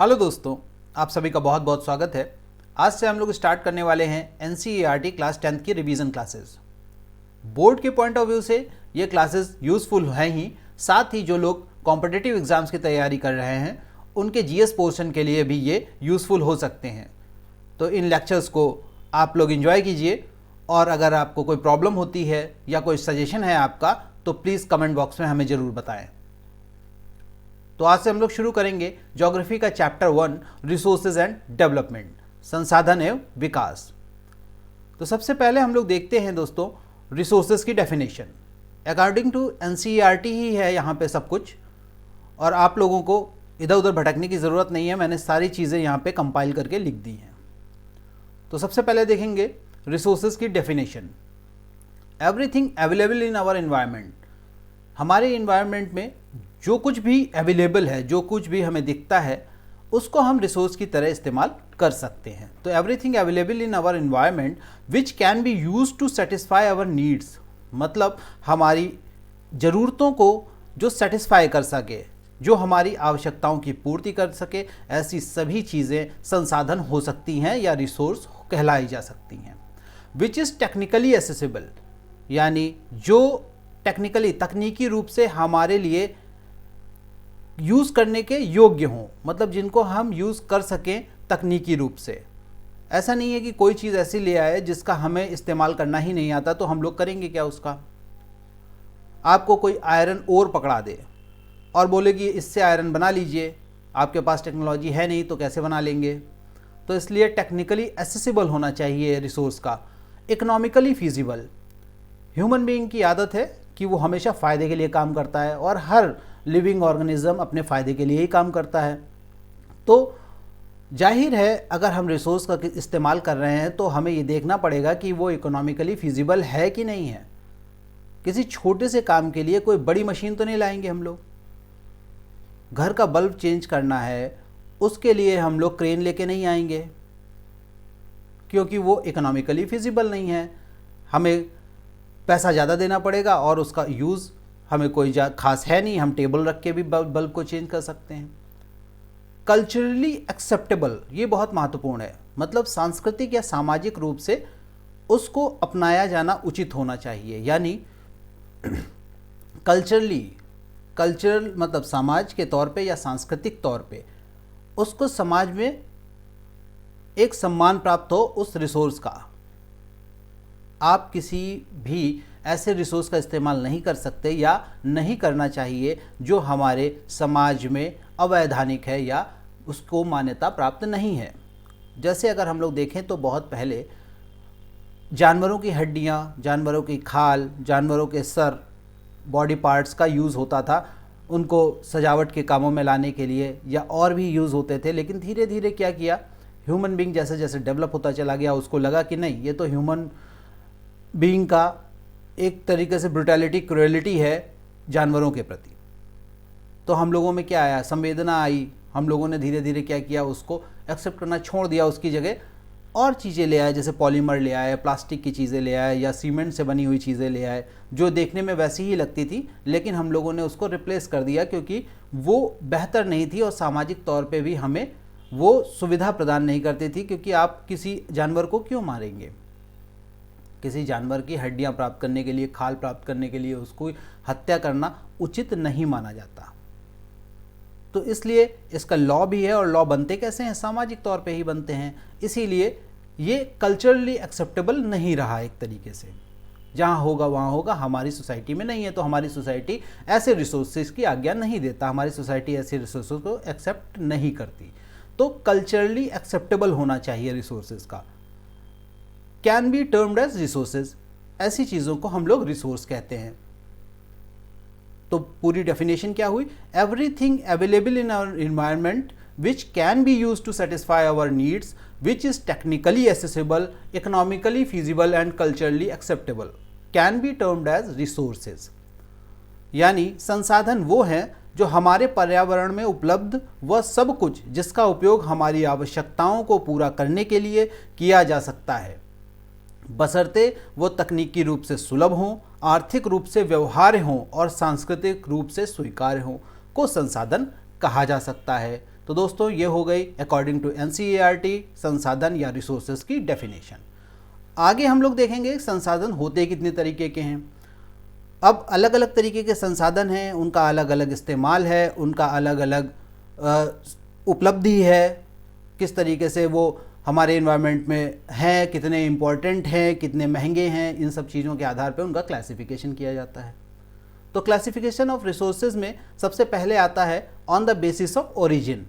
Hello दोस्तों, आप सभी का बहुत बहुत स्वागत है। आज से हम लोग स्टार्ट करने वाले हैं एनसीईआरटी क्लास 10th की रिवीजन क्लासेस। बोर्ड के पॉइंट ऑफ व्यू से ये क्लासेस यूज़फुल हैं ही, साथ ही जो लोग कॉम्पिटिटिव एग्जाम्स की तैयारी कर रहे हैं उनके जीएस पोर्शन के लिए भी ये यूज़फुल हो सकते हैं। तो इन लेक्चर्स को आप लोग एंजॉय कीजिए, और अगर आपको कोई प्रॉब्लम होती है या कोई सजेशन है आपका तो प्लीज़ कमेंट बॉक्स में हमें ज़रूर बताएं। तो आज से हम लोग शुरू करेंगे ज्योग्राफी का चैप्टर 1 रिसोर्सेज एंड डेवलपमेंट, संसाधन एवं विकास। तो सबसे पहले हम लोग देखते हैं दोस्तों रिसोर्सेज की डेफिनेशन। अकॉर्डिंग टू एनसीईआरटी ही है यहाँ पे सब कुछ, और आप लोगों को इधर उधर भटकने की ज़रूरत नहीं है। मैंने सारी चीज़ें यहाँ पे कंपाइल करके लिख दी हैं। तो सबसे पहले देखेंगे रिसोर्सेज की definition. Everything available in our environment, हमारे इन्वायरमेंट में जो कुछ भी अवेलेबल है, जो कुछ भी हमें दिखता है, उसको हम रिसोर्स की तरह इस्तेमाल कर सकते हैं। तो everything available in our environment which can be use to satisfy our needs, मतलब हमारी ज़रूरतों को जो सेटिस्फाई कर सके, जो हमारी आवश्यकताओं की पूर्ति कर सके, ऐसी सभी चीज़ें संसाधन हो सकती हैं या रिसोर्स कहलाई जा सकती हैं। विच इज़ टेक्निकली एसेसिबल, यानी जो टेक्निकली तकनीकी रूप से हमारे लिए यूज़ करने के योग्य हों, मतलब जिनको हम यूज़ कर सकें तकनीकी रूप से। ऐसा नहीं है कि कोई चीज़ ऐसी ले आए जिसका हमें इस्तेमाल करना ही नहीं आता, तो हम लोग करेंगे क्या उसका। आपको कोई आयरन ओर पकड़ा दे और बोले कि इससे आयरन बना लीजिए, आपके पास टेक्नोलॉजी है नहीं तो कैसे बना लेंगे। तो इसलिए टेक्निकली एसेसिबल होना चाहिए रिसोर्स का, इकोनॉमिकली फीजिबल। ह्यूमन बीइंग की आदत है कि वो हमेशा फ़ायदे के लिए काम करता है, और हर लिविंग ऑर्गेनिज्म अपने फ़ायदे के लिए ही काम करता है। तो जाहिर है अगर हम रिसोर्स का इस्तेमाल कर रहे हैं तो हमें ये देखना पड़ेगा कि वो इकोनॉमिकली फीजिबल है कि नहीं है। किसी छोटे से काम के लिए कोई बड़ी मशीन तो नहीं लाएंगे हम लोग। घर का बल्ब चेंज करना है, उसके लिए हम लोग क्रेन लेके नहीं आएंगे, क्योंकि वो इकोनॉमिकली फीजिबल नहीं है। हमें पैसा ज़्यादा देना पड़ेगा और उसका यूज़ हमें कोई खास है नहीं। हम टेबल रख के भी बल्ब को चेंज कर सकते हैं। कल्चरली एक्सेप्टेबल, ये बहुत महत्वपूर्ण है, मतलब सांस्कृतिक या सामाजिक रूप से उसको अपनाया जाना उचित होना चाहिए। यानी कल्चरल मतलब समाज के तौर पे या सांस्कृतिक तौर पे उसको समाज में एक सम्मान प्राप्त हो उस रिसोर्स का। आप किसी भी ऐसे रिसोर्स का इस्तेमाल नहीं कर सकते या नहीं करना चाहिए जो हमारे समाज में अवैधानिक है या उसको मान्यता प्राप्त नहीं है। जैसे अगर हम लोग देखें तो बहुत पहले जानवरों की हड्डियाँ, जानवरों की खाल, जानवरों के सर, बॉडी पार्ट्स का यूज़ होता था उनको सजावट के कामों में लाने के लिए, या और भी यूज़ होते थे। लेकिन धीरे धीरे क्या किया, ह्यूमन बीइंग जैसे जैसे डेवलप होता चला गया, उसको लगा कि नहीं, ये तो ह्यूमन बीइंग का एक तरीके से ब्रुटैलिटी, क्रूएलिटी है जानवरों के प्रति। तो हम लोगों में क्या आया, संवेदना आई। हम लोगों ने धीरे धीरे क्या किया, उसको एक्सेप्ट करना छोड़ दिया। उसकी जगह और चीज़ें ले आए, जैसे पॉलीमर ले आए, प्लास्टिक की चीज़ें ले आए, या सीमेंट से बनी हुई चीज़ें ले आए, जो देखने में वैसी ही लगती थी, लेकिन हम लोगों ने उसको रिप्लेस कर दिया क्योंकि वो बेहतर नहीं थी और सामाजिक तौर पे भी हमें वो सुविधा प्रदान नहीं करती थी। क्योंकि आप किसी जानवर को क्यों मारेंगे, किसी जानवर की हड्डियां प्राप्त करने के लिए, खाल प्राप्त करने के लिए उसको हत्या करना उचित नहीं माना जाता। तो इसलिए इसका लॉ भी है, और लॉ बनते कैसे हैं, सामाजिक तौर पे ही बनते हैं। इसीलिए ये कल्चरली एक्सेप्टेबल नहीं रहा एक तरीके से। जहाँ होगा वहाँ होगा, हमारी सोसाइटी में नहीं है। तो हमारी सोसाइटी ऐसे रिसोर्सेज की आज्ञा नहीं देता, हमारी सोसाइटी ऐसे रिसोर्सेज को एक्सेप्ट नहीं करती। तो कल्चरली एक्सेप्टेबल होना चाहिए रिसोर्सेज का। Can be termed as resources, ऐसी चीज़ों को हम लोग रिसोर्स कहते हैं। तो पूरी डेफिनेशन क्या हुई, everything available in our environment which can be use to satisfy our needs which is technically accessible, economically feasible and culturally acceptable can be termed as resources. यानी संसाधन वो हैं जो हमारे पर्यावरण में उपलब्ध वह सब कुछ जिसका उपयोग हमारी आवश्यकताओं को पूरा करने के लिए किया जा सकता है, बशर्ते वो तकनीकी रूप से सुलभ हों, आर्थिक रूप से व्यवहार्य हों और सांस्कृतिक रूप से स्वीकार्य हों, को संसाधन कहा जा सकता है। तो दोस्तों ये हो गई अकॉर्डिंग टू एनसीईआरटी संसाधन या रिसोर्सेज की डेफिनेशन। आगे हम लोग देखेंगे संसाधन होते कितने तरीके के हैं। अब अलग अलग तरीके के संसाधन हैं, उनका अलग अलग इस्तेमाल है, उनका अलग अलग उपलब्धि है, किस तरीके से वो हमारे इन्वायरमेंट में हैं, कितने इम्पोर्टेंट हैं, कितने महंगे हैं, इन सब चीज़ों के आधार पर उनका क्लासिफिकेशन किया जाता है। तो क्लासिफिकेशन ऑफ रिसोर्सेज में सबसे पहले आता है on the basis of origin,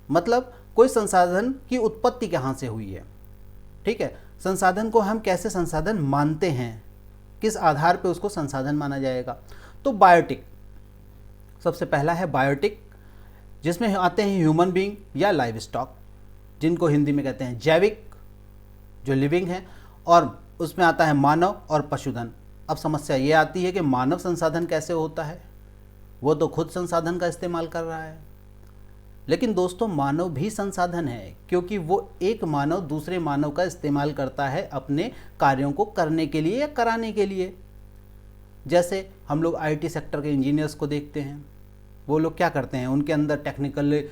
मतलब कोई संसाधन की उत्पत्ति कहाँ से हुई है। ठीक है, संसाधन को हम कैसे संसाधन मानते हैं, किस आधार पे उसको संसाधन माना जाएगा। तो बायोटिक सबसे पहला है बायोटिक, जिसमें आते हैं ह्यूमन बीइंग या लाइव स्टॉक, जिनको हिंदी में कहते हैं जैविक, जो लिविंग है, और उसमें आता है मानव और पशुधन। अब समस्या ये आती है कि मानव संसाधन कैसे होता है, वो तो खुद संसाधन का इस्तेमाल कर रहा है। लेकिन दोस्तों मानव भी संसाधन है, क्योंकि वो एक मानव दूसरे मानव का इस्तेमाल करता है अपने कार्यों को करने के लिए या कराने के लिए। जैसे हम लोग आईटी सेक्टर के इंजीनियर्स को देखते हैं, वो लोग क्या करते हैं, उनके अंदर टेक्निकल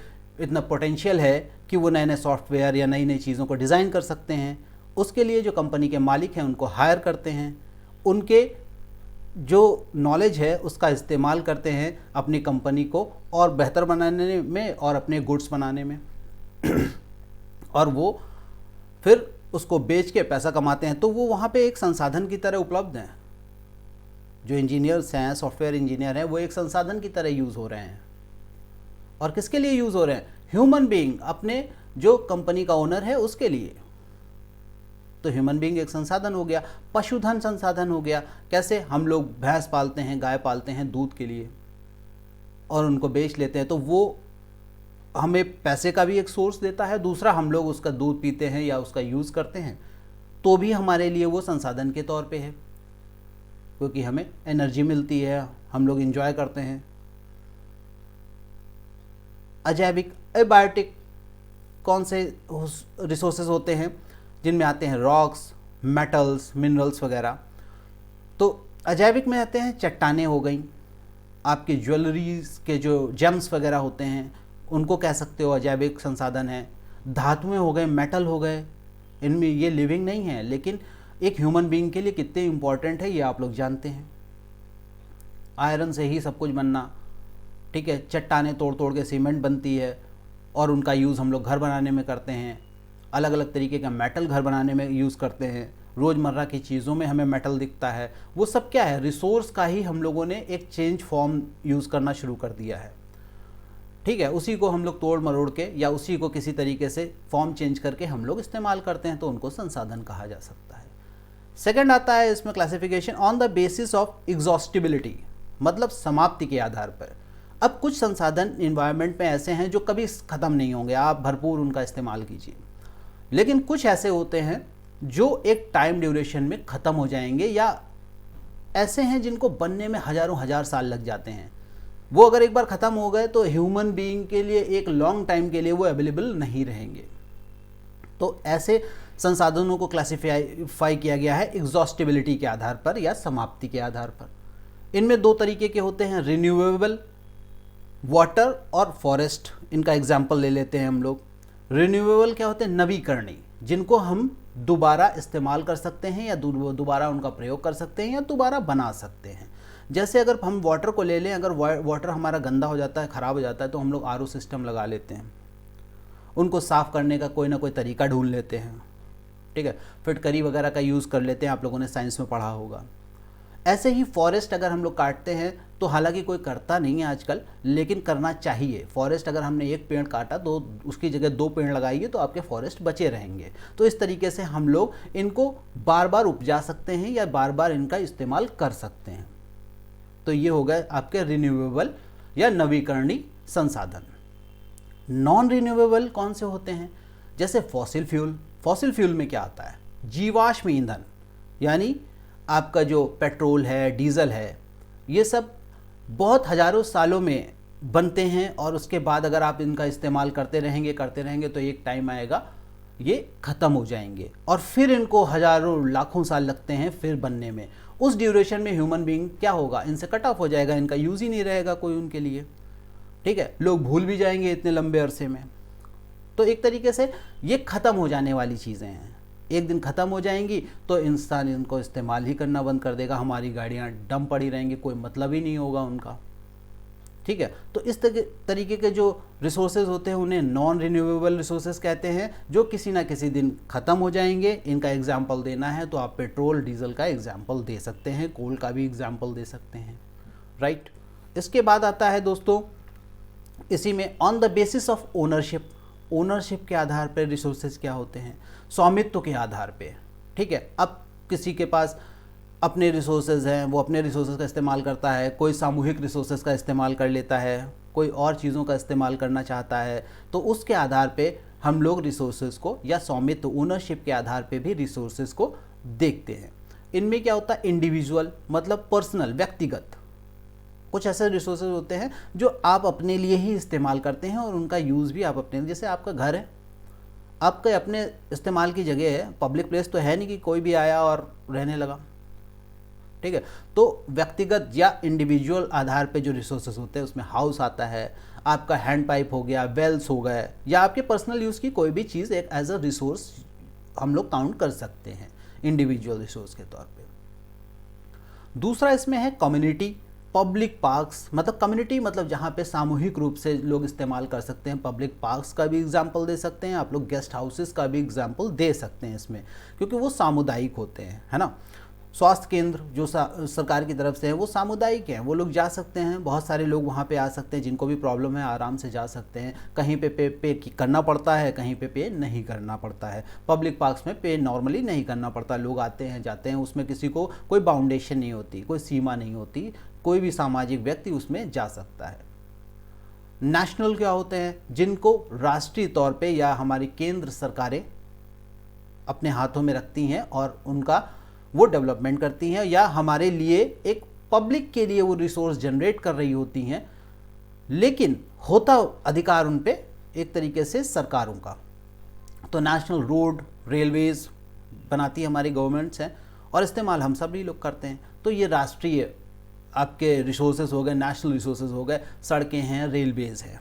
इतना पोटेंशियल है कि वो नए नए सॉफ्टवेयर या नई नई चीज़ों को डिज़ाइन कर सकते हैं। उसके लिए जो कंपनी के मालिक हैं उनको हायर करते हैं, उनके जो नॉलेज है उसका इस्तेमाल करते हैं अपनी कंपनी को और बेहतर बनाने में और अपने गुड्स बनाने में और वो फिर उसको बेच के पैसा कमाते हैं। तो वो वहाँ पे एक संसाधन की तरह उपलब्ध हैं। जो इंजीनियर्स हैं, सॉफ्टवेयर इंजीनियर हैं, वो एक संसाधन की तरह यूज़ हो रहे हैं। और किसके लिए यूज़ हो रहे हैं? ह्यूमन बीइंग, अपने जो कंपनी का ओनर है उसके लिए। तो ह्यूमन बीइंग एक संसाधन हो गया। पशुधन संसाधन हो गया। कैसे? हम लोग भैंस पालते हैं, गाय पालते हैं दूध के लिए और उनको बेच लेते हैं, तो वो हमें पैसे का भी एक सोर्स देता है। दूसरा, हम लोग उसका दूध पीते हैं या उसका यूज़ करते हैं तो भी हमारे लिए वो संसाधन के तौर पे है, क्योंकि हमें एनर्जी मिलती है, हम लोग इंजॉय करते हैं। अजैविक, एबायोटिक कौन से रिसोर्सेज होते हैं? जिनमें आते हैं रॉक्स, मेटल्स, मिनरल्स वगैरह। तो अजैविक में आते हैं चट्टानें हो गई, आपके ज्वेलरीज के जो जेम्स वगैरह होते हैं उनको कह सकते हो अजैविक संसाधन है। धातुएं हो गए, मेटल हो गए, इनमें ये लिविंग नहीं है लेकिन एक ह्यूमन बीइंग के लिए कितने इंपॉर्टेंट है ये आप लोग जानते हैं। आयरन से ही सब कुछ बनना, ठीक है। चट्टानें तोड़ तोड़ के सीमेंट बनती है और उनका यूज़ हम लोग घर बनाने में करते हैं। अलग अलग तरीके का मेटल घर बनाने में यूज़ करते हैं। रोज़मर्रा की चीज़ों में हमें मेटल दिखता है। वो सब क्या है? रिसोर्स का ही हम लोगों ने एक चेंज फॉर्म यूज़ करना शुरू कर दिया है, ठीक है। उसी को हम लोग तोड़ मरोड़ के या उसी को किसी तरीके से फॉर्म चेंज करके हम लोग इस्तेमाल करते हैं, तो उनको संसाधन कहा जा सकता है। सेकंड आता है इसमें classification on the basis of exhaustibility, मतलब समाप्ति के आधार पर। अब कुछ संसाधन इन्वायरमेंट में ऐसे हैं जो कभी ख़त्म नहीं होंगे, आप भरपूर उनका इस्तेमाल कीजिए। लेकिन कुछ ऐसे होते हैं जो एक टाइम ड्यूरेशन में ख़त्म हो जाएंगे या ऐसे हैं जिनको बनने में हज़ारों हज़ार साल लग जाते हैं। वो अगर एक बार ख़त्म हो गए तो ह्यूमन बीइंग के लिए एक लॉन्ग टाइम के लिए वो अवेलेबल नहीं रहेंगे। तो ऐसे संसाधनों को क्लासिफाई किया गया है एग्जॉस्टिबिलिटी के आधार पर या समाप्ति के आधार पर। इनमें दो तरीके के होते हैं, रिन्यूएबल वाटर और फॉरेस्ट। इनका एग्जाम्पल ले लेते हैं हम लोग। रिन्यूएबल क्या होते हैं? नवीकरणीय, जिनको हम दोबारा इस्तेमाल कर सकते हैं या दोबारा उनका प्रयोग कर सकते हैं या दोबारा बना सकते हैं। जैसे अगर हम वाटर को ले लें, अगर वाटर हमारा गंदा हो जाता है, ख़राब हो जाता है, तो हम लोग आरओ सिस्टम लगा लेते हैं, उनको साफ़ करने का कोई ना कोई तरीका ढूंढ लेते हैं, ठीक है। फिटकरी वगैरह का यूज़ कर लेते हैं, आप लोगों ने साइंस में पढ़ा होगा। ऐसे ही फॉरेस्ट अगर हम लोग काटते हैं, तो हालांकि कोई करता नहीं है आजकल, लेकिन करना चाहिए। फॉरेस्ट अगर हमने एक पेड़ काटा तो उसकी जगह 2 पेड़ लगाइए तो आपके फॉरेस्ट बचे रहेंगे। तो इस तरीके से हम लोग इनको बार बार उपजा सकते हैं या बार बार इनका इस्तेमाल कर सकते हैं। तो ये हो गए आपके रिन्यूएबल या नवीकरणीय संसाधन। नॉन रिन्यूएबल कौन से होते हैं? जैसे फॉसिल फ्यूल। फॉसिल फ्यूल में क्या आता है? जीवाश्म ईंधन, यानी आपका जो पेट्रोल है, डीजल है, ये सब बहुत हज़ारों सालों में बनते हैं और उसके बाद अगर आप इनका इस्तेमाल करते रहेंगे तो एक टाइम आएगा ये ख़त्म हो जाएंगे और फिर इनको हज़ारों लाखों साल लगते हैं फिर बनने में। उस ड्यूरेशन में ह्यूमन बीइंग क्या होगा? इनसे कट ऑफ हो जाएगा, इनका यूज़ ही नहीं रहेगा कोई उनके लिए, ठीक है, लोग भूल भी जाएंगे इतने लंबे अरसे में। तो एक तरीके से ये ख़त्म हो जाने वाली चीज़ें हैं, एक दिन ख़त्म हो जाएंगी तो इंसान इनको इस्तेमाल ही करना बंद कर देगा, हमारी गाड़ियाँ डम पड़ी रहेंगी, कोई मतलब ही नहीं होगा उनका। ठीक है, तो इस तरीके के जो रिसोर्सेज होते हैं उन्हें नॉन रिन्यूएबल रिसोर्सेज कहते हैं, जो किसी ना किसी दिन ख़त्म हो जाएंगे। इनका एग्जाम्पल देना है तो आप पेट्रोल डीजल का एग्जाम्पल दे सकते हैं, कोल का भी एग्जाम्पल दे सकते हैं, राइट। इसके बाद आता है दोस्तों इसी में on the basis of ownership. Ownership के आधार पर रिसोर्सेज क्या होते हैं, स्वामित्व के आधार पे। ठीक है, अब किसी के पास अपने रिसोर्सेज हैं, वो अपने रिसोर्सेज का इस्तेमाल करता है, कोई सामूहिक रिसोर्सेज का इस्तेमाल कर लेता है, कोई और चीज़ों का इस्तेमाल करना चाहता है, तो उसके आधार पे हम लोग रिसोर्सेज को या स्वामित्व ओनरशिप के आधार पे भी रिसोर्सेज को देखते हैं। इनमें क्या होता है, इंडिविजुअल मतलब पर्सनल, व्यक्तिगत। कुछ ऐसे रिसोर्सेज होते हैं जो आप अपने लिए ही इस्तेमाल करते हैं और उनका यूज़ भी आप अपने, जैसे आपका घर है, आपके अपने इस्तेमाल की जगह है, पब्लिक प्लेस तो है नहीं कि कोई भी आया और रहने लगा। ठीक है, तो व्यक्तिगत या इंडिविजुअल आधार पे जो रिसोर्सेज होते हैं उसमें हाउस आता है, आपका हैंड पाइप हो गया, वेल्स हो गए, या आपके पर्सनल यूज़ की कोई भी चीज़ एक एज अ रिसोर्स हम लोग काउंट कर सकते हैं इंडिविजुअल रिसोर्स के तौर पे। दूसरा इसमें है कम्युनिटी, पब्लिक पार्क्स, मतलब कम्युनिटी मतलब जहाँ पे सामूहिक रूप से लोग इस्तेमाल कर सकते हैं। पब्लिक पार्क्स का भी एग्जाम्पल दे सकते हैं आप लोग, गेस्ट हाउसेस का भी एग्जाम्पल दे सकते हैं इसमें, क्योंकि वो सामुदायिक होते हैं, है ना। स्वास्थ्य केंद्र जो सरकार की तरफ से है वो सामुदायिक हैं, वो लोग जा सकते हैं, बहुत सारे लोग वहाँ पे आ सकते हैं, जिनको भी प्रॉब्लम है आराम से जा सकते हैं। कहीं पे पे करना पड़ता है, कहीं पे नहीं करना पड़ता है। पब्लिक पार्क्स में पे नॉर्मली नहीं करना पड़ता, लोग आते हैं जाते हैं, उसमें किसी को कोई बाउंडेशन नहीं होती, कोई सीमा नहीं होती, कोई भी सामाजिक व्यक्ति उसमें जा सकता है। नेशनल क्या होते हैं, जिनको राष्ट्रीय तौर पे या हमारी केंद्र सरकारें अपने हाथों में रखती हैं और उनका वो डेवलपमेंट करती हैं, या हमारे लिए एक पब्लिक के लिए वो रिसोर्स जनरेट कर रही होती हैं, लेकिन होता अधिकार उन पे एक तरीके से सरकारों का। तो नेशनल रोड, रेलवेज बनाती हमारी गवर्नमेंट्स हैं और इस्तेमाल हम सभी लोग करते हैं। तो ये राष्ट्रीय आपके रिसोर्सेज हो गए, नेशनल रिसोर्सेज हो गए, सड़कें हैं, रेलवेज हैं,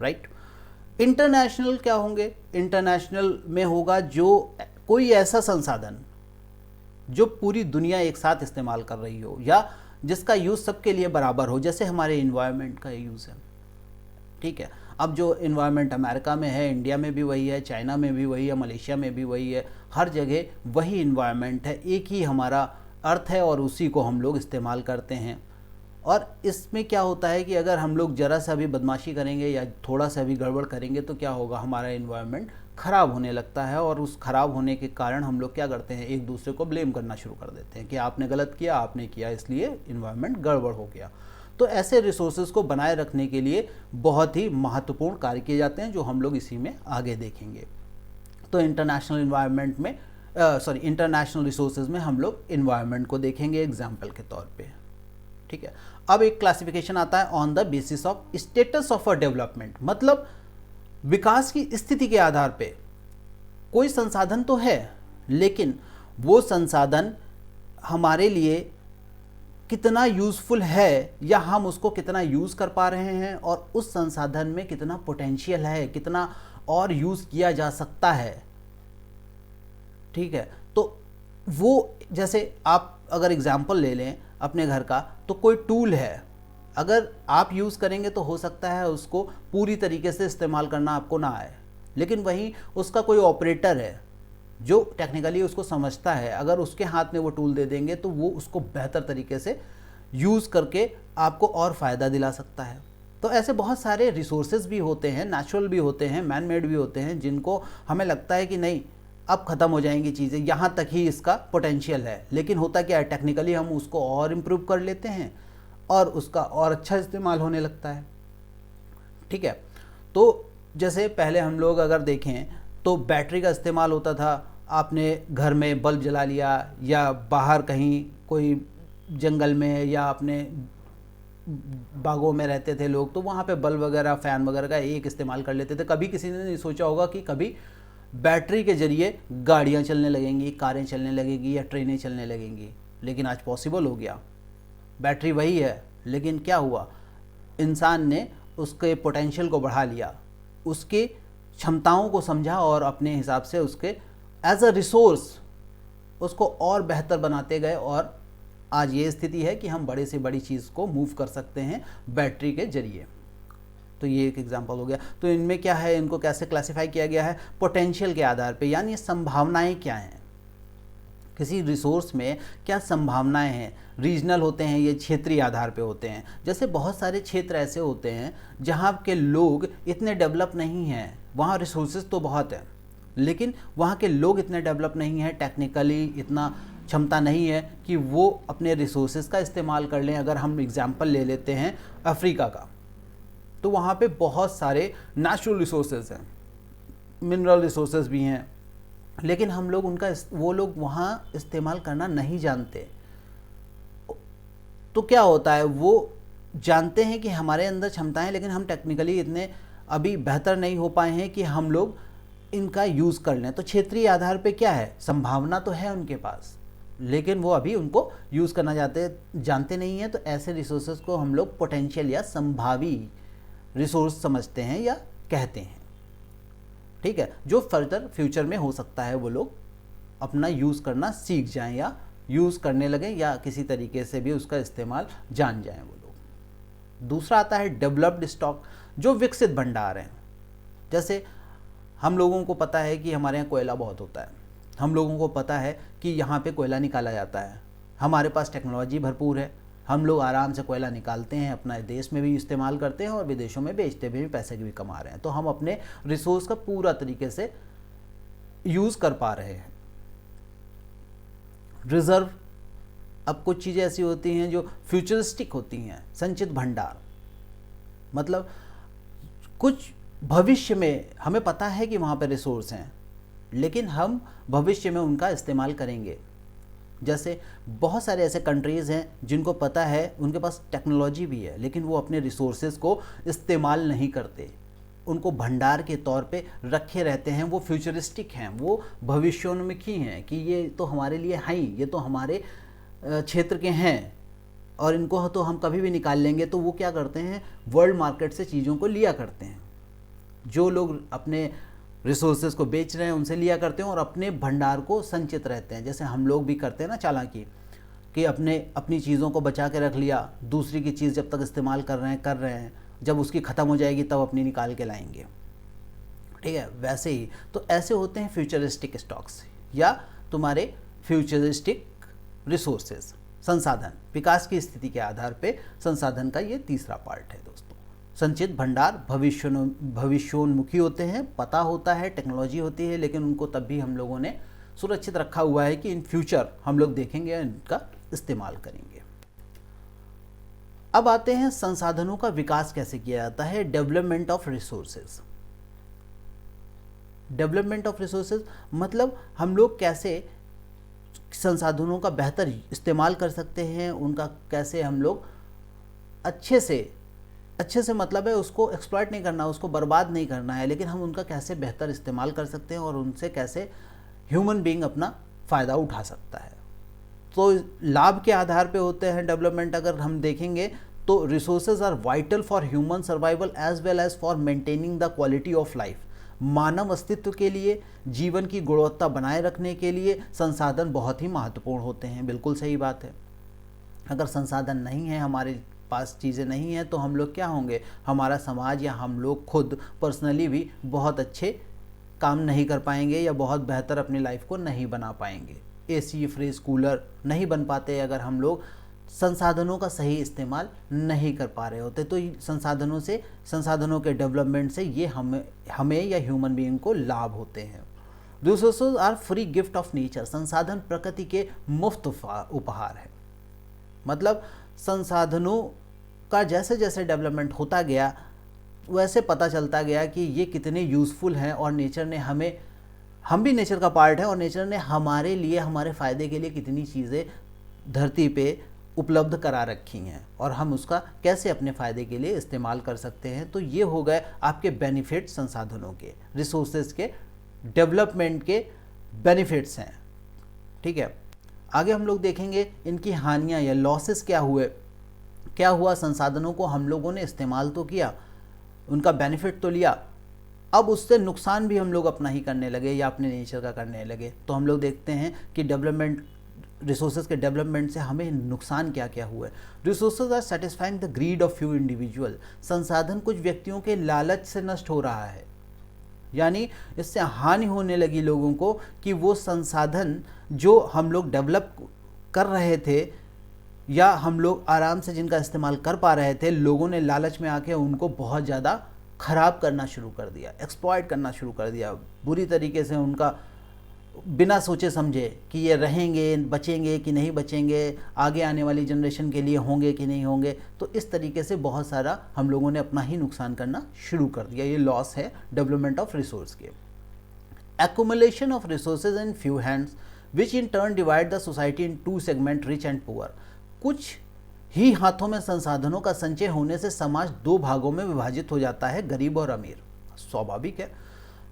राइट। इंटरनेशनल क्या होंगे, इंटरनेशनल में होगा जो कोई ऐसा संसाधन जो पूरी दुनिया एक साथ इस्तेमाल कर रही हो या जिसका यूज़ सबके लिए बराबर हो, जैसे हमारे इन्वायरमेंट का यूज़ है। ठीक है, अब जो इन्वायरमेंट अमेरिका में है, इंडिया में भी वही है, चाइना में भी वही है, मलेशिया में भी वही है, हर जगह वही इन्वायरमेंट है, एक ही हमारा अर्थ है और उसी को हम लोग इस्तेमाल करते हैं। और इसमें क्या होता है कि अगर हम लोग ज़रा सा भी बदमाशी करेंगे या थोड़ा सा भी गड़बड़ करेंगे तो क्या होगा, हमारा इन्वायरमेंट ख़राब होने लगता है, और उस ख़राब होने के कारण हम लोग क्या करते हैं, एक दूसरे को ब्लेम करना शुरू कर देते हैं कि आपने गलत किया, आपने किया, इसलिए इन्वायरमेंट गड़बड़ हो गया। तो ऐसे रिसोर्सेज को बनाए रखने के लिए बहुत ही महत्वपूर्ण कार्य किए जाते हैं, जो हम लोग इसी में आगे देखेंगे। तो इंटरनेशनल इन्वायरमेंट में इंटरनेशनल रिसोर्सेज में हम लोग इन्वायरमेंट को देखेंगे एग्जाम्पल के तौर पे। ठीक है, अब एक क्लासिफिकेशन आता है on the basis of status of a development, मतलब विकास की स्थिति के आधार पे कोई संसाधन तो है, लेकिन वो संसाधन हमारे लिए कितना यूज़फुल है या हम उसको कितना यूज़ कर पा रहे हैं, और उस संसाधन में कितना पोटेंशियल है, कितना और यूज़ किया जा सकता है। ठीक है, तो वो जैसे आप अगर एग्जाम्पल ले लें अपने घर का, तो कोई टूल है, अगर आप यूज़ करेंगे तो हो सकता है उसको पूरी तरीके से इस्तेमाल करना आपको ना आए, लेकिन वहीं उसका कोई ऑपरेटर है जो टेक्निकली उसको समझता है, अगर उसके हाथ में वो टूल दे देंगे तो वो उसको बेहतर तरीके से यूज़ करके आपको और फ़ायदा दिला सकता है। तो ऐसे बहुत सारे रिसोर्सेज भी होते हैं, नेचुरल भी होते हैं, मैन मेड भी होते हैं, जिनको हमें लगता है कि नहीं अब ख़त्म हो जाएंगी चीज़ें, यहाँ तक ही इसका पोटेंशियल है, लेकिन होता क्या है, टेक्निकली हम उसको और इम्प्रूव कर लेते हैं और उसका और अच्छा इस्तेमाल होने लगता है। ठीक है, तो जैसे पहले हम लोग अगर देखें तो बैटरी का इस्तेमाल होता था, आपने घर में बल्ब जला लिया या बाहर कहीं कोई जंगल में या अपने बागों में रहते थे लोग, तो वहाँ पे बल्ब वगैरह, फ़ैन वगैरह का एक इस्तेमाल कर लेते थे। कभी किसी ने नहीं सोचा होगा कि कभी बैटरी के ज़रिए गाड़ियाँ चलने लगेंगी, कारें चलने लगेंगी या ट्रेनें चलने लगेंगी, लेकिन आज पॉसिबल हो गया। बैटरी वही है, लेकिन क्या हुआ, इंसान ने उसके पोटेंशियल को बढ़ा लिया, उसके क्षमताओं को समझा और अपने हिसाब से उसके एज अ रिसोर्स उसको और बेहतर बनाते गए, और आज ये स्थिति है कि हम बड़े से बड़ी चीज़ को मूव कर सकते हैं बैटरी के जरिए। तो ये एक एग्जांपल हो गया। तो इनमें क्या है, इनको कैसे क्लासिफाई किया गया है, पोटेंशियल के आधार पे, यानी संभावनाएं क्या हैं, किसी रिसोर्स में क्या संभावनाएं हैं। रीजनल होते हैं, ये क्षेत्रीय आधार पे होते हैं। जैसे बहुत सारे क्षेत्र ऐसे होते हैं जहाँ के लोग इतने डेवलप नहीं हैं, वहाँ रिसोर्सेज तो बहुत है लेकिन वहाँ के लोग इतने डेवलप नहीं हैं, टेक्निकली इतना क्षमता नहीं है कि वो अपने रिसोर्सेज का इस्तेमाल कर लें। अगर हम एग्जांपल ले लेते हैं अफ्रीका का, तो वहाँ पे बहुत सारे नेचुरल रिसोर्सेज हैं, मिनरल रिसोर्सेज भी हैं, लेकिन हम लोग वो लोग वहाँ इस्तेमाल करना नहीं जानते। तो क्या होता है, वो जानते हैं कि हमारे अंदर क्षमताएं, लेकिन हम टेक्निकली इतने अभी बेहतर नहीं हो पाए हैं कि हम लोग इनका यूज़ कर लें। तो क्षेत्रीय आधार पे क्या है, संभावना तो है उनके पास, लेकिन वो अभी उनको यूज़ करना जानते नहीं हैं। तो ऐसे रिसोर्सेज को हम लोग पोटेंशियल या संभावी रिसोर्स समझते हैं या कहते हैं। ठीक है, जो फर्दर फ्यूचर में हो सकता है वो लोग अपना यूज़ करना सीख जाएं या यूज़ करने लगें या किसी तरीके से भी उसका इस्तेमाल जान जाएं वो लोग। दूसरा आता है डेवलप्ड स्टॉक, जो विकसित भंडार हैं। जैसे हम लोगों को पता है कि हमारे यहाँ कोयला बहुत होता है, हम लोगों को पता है कि यहाँ पे कोयला निकाला जाता है, हमारे पास टेक्नोलॉजी भरपूर है, हम लोग आराम से कोयला निकालते हैं, अपने देश में भी इस्तेमाल करते हैं और विदेशों में बेचते भी पैसे भी कमा रहे हैं। तो हम अपने रिसोर्स का पूरा तरीके से यूज़ कर पा रहे हैं। रिजर्व, अब कुछ चीज़ें ऐसी होती हैं जो फ्यूचरिस्टिक होती हैं, संचित भंडार, मतलब कुछ भविष्य में हमें पता है कि वहाँ पर रिसोर्स हैं, लेकिन हम भविष्य में उनका इस्तेमाल करेंगे। जैसे बहुत सारे ऐसे कंट्रीज़ हैं जिनको पता है, उनके पास टेक्नोलॉजी भी है, लेकिन वो अपने रिसोर्सेज को इस्तेमाल नहीं करते, उनको भंडार के तौर पे रखे रहते हैं। वो फ्यूचरिस्टिक हैं, वो भविष्योन्मुखी हैं कि ये तो हमारे लिए हैं ही, ये तो हमारे क्षेत्र के हैं और इनको तो हम कभी भी निकाल लेंगे। तो वो क्या करते हैं, वर्ल्ड मार्केट से चीज़ों को लिया करते हैं। जो लोग अपने रिसोर्सेज को बेच रहे हैं उनसे लिया करते हैं और अपने भंडार को संचित रहते हैं। जैसे हम लोग भी करते हैं ना चालाकी, कि अपनी चीज़ों को बचा के रख लिया, दूसरी की चीज़ जब तक इस्तेमाल कर रहे हैं, जब उसकी ख़त्म हो जाएगी तब अपनी निकाल के लाएंगे। ठीक है, वैसे ही तो ऐसे होते हैं फ्यूचरिस्टिक स्टॉक्स या तुम्हारे फ्यूचरिस्टिक रिसोर्सेज, संसाधन। विकास की स्थिति के आधार पे संसाधन का ये तीसरा पार्ट है दोस्तों। संचित भंडार भविष्योन्मुखी होते हैं, पता होता है, टेक्नोलॉजी होती है, लेकिन उनको तब भी हम लोगों ने सुरक्षित रखा हुआ है कि इन फ्यूचर हम लोग देखेंगे, इनका इस्तेमाल करेंगे। अब आते हैं संसाधनों का विकास कैसे किया जाता है, development of resources. Development of resources मतलब हम लोग कैसे संसाधनों का बेहतर इस्तेमाल कर सकते हैं, उनका कैसे हम लोग अच्छे से मतलब है उसको एक्सप्लॉइट नहीं करना, उसको बर्बाद नहीं करना है, लेकिन हम उनका कैसे बेहतर इस्तेमाल कर सकते हैं और उनसे कैसे ह्यूमन बीइंग अपना फ़ायदा उठा सकता है। तो लाभ के आधार पे होते हैं डेवलपमेंट। अगर हम देखेंगे तो resources are vital for human survival as well as for maintaining the quality of life. मानव अस्तित्व के लिए, जीवन की गुणवत्ता बनाए रखने के लिए संसाधन बहुत ही महत्वपूर्ण होते हैं। बिल्कुल सही बात है। अगर संसाधन नहीं है, हमारे पास चीज़ें नहीं हैं, तो हम लोग क्या होंगे, हमारा समाज या हम लोग खुद पर्सनली भी बहुत अच्छे काम नहीं कर पाएंगे या बहुत बेहतर अपनी लाइफ को नहीं बना पाएंगे। एसी, फ्रिज, कूलर नहीं बन पाते अगर हम लोग संसाधनों का सही इस्तेमाल नहीं कर पा रहे होते। तो संसाधनों के डेवलपमेंट से ये हमें या ह्यूमन बीइंग को लाभ होते हैं। Resources are free gift of nature. संसाधन प्रकृति के मुफ्त उपहार है। मतलब संसाधनों का जैसे जैसे डेवलपमेंट होता गया वैसे पता चलता गया कि ये कितने यूज़फुल हैं और नेचर ने हम भी नेचर का पार्ट है और नेचर ने हमारे लिए, हमारे फ़ायदे के लिए कितनी चीज़ें धरती पे उपलब्ध करा रखी हैं और हम उसका कैसे अपने फ़ायदे के लिए इस्तेमाल कर सकते हैं। तो ये हो गए आपके बेनिफिट, संसाधनों के, रिसोर्सेज के डेवलपमेंट के बेनिफिट्स हैं। ठीक है, आगे हम लोग देखेंगे इनकी हानियाँ या लॉसेस क्या हुआ। संसाधनों को हम लोगों ने इस्तेमाल तो किया, उनका बेनिफिट तो लिया, अब उससे नुकसान भी हम लोग अपना ही करने लगे या अपने नेचर का करने लगे। तो हम लोग देखते हैं कि डेवलपमेंट, रिसोर्सेज के डेवलपमेंट से हमें नुकसान क्या क्या हुआ है। Resources are satisfying the greed of few individual, संसाधन कुछ व्यक्तियों के लालच से नष्ट हो रहा है, यानी इससे हानि होने लगी लोगों को कि वो संसाधन जो हम लोग डेवलप कर रहे थे या हम लोग आराम से जिनका इस्तेमाल कर पा रहे थे, लोगों ने लालच में आके उनको बहुत ज़्यादा ख़राब करना शुरू कर दिया, एक्सप्लॉइट करना शुरू कर दिया, बुरी तरीके से उनका बिना सोचे समझे कि ये रहेंगे, बचेंगे कि नहीं बचेंगे, आगे आने वाली जनरेशन के लिए होंगे कि नहीं होंगे। तो इस तरीके से बहुत सारा हम लोगों ने अपना ही नुकसान करना शुरू कर दिया। ये लॉस है डेवलपमेंट ऑफ रिसोर्स के। Accumulation of resources in few hands which in turn divide the society in two segment, rich and poor. कुछ ही हाथों में संसाधनों का संचय होने से समाज दो भागों में विभाजित हो जाता है, गरीब और अमीर। स्वाभाविक है,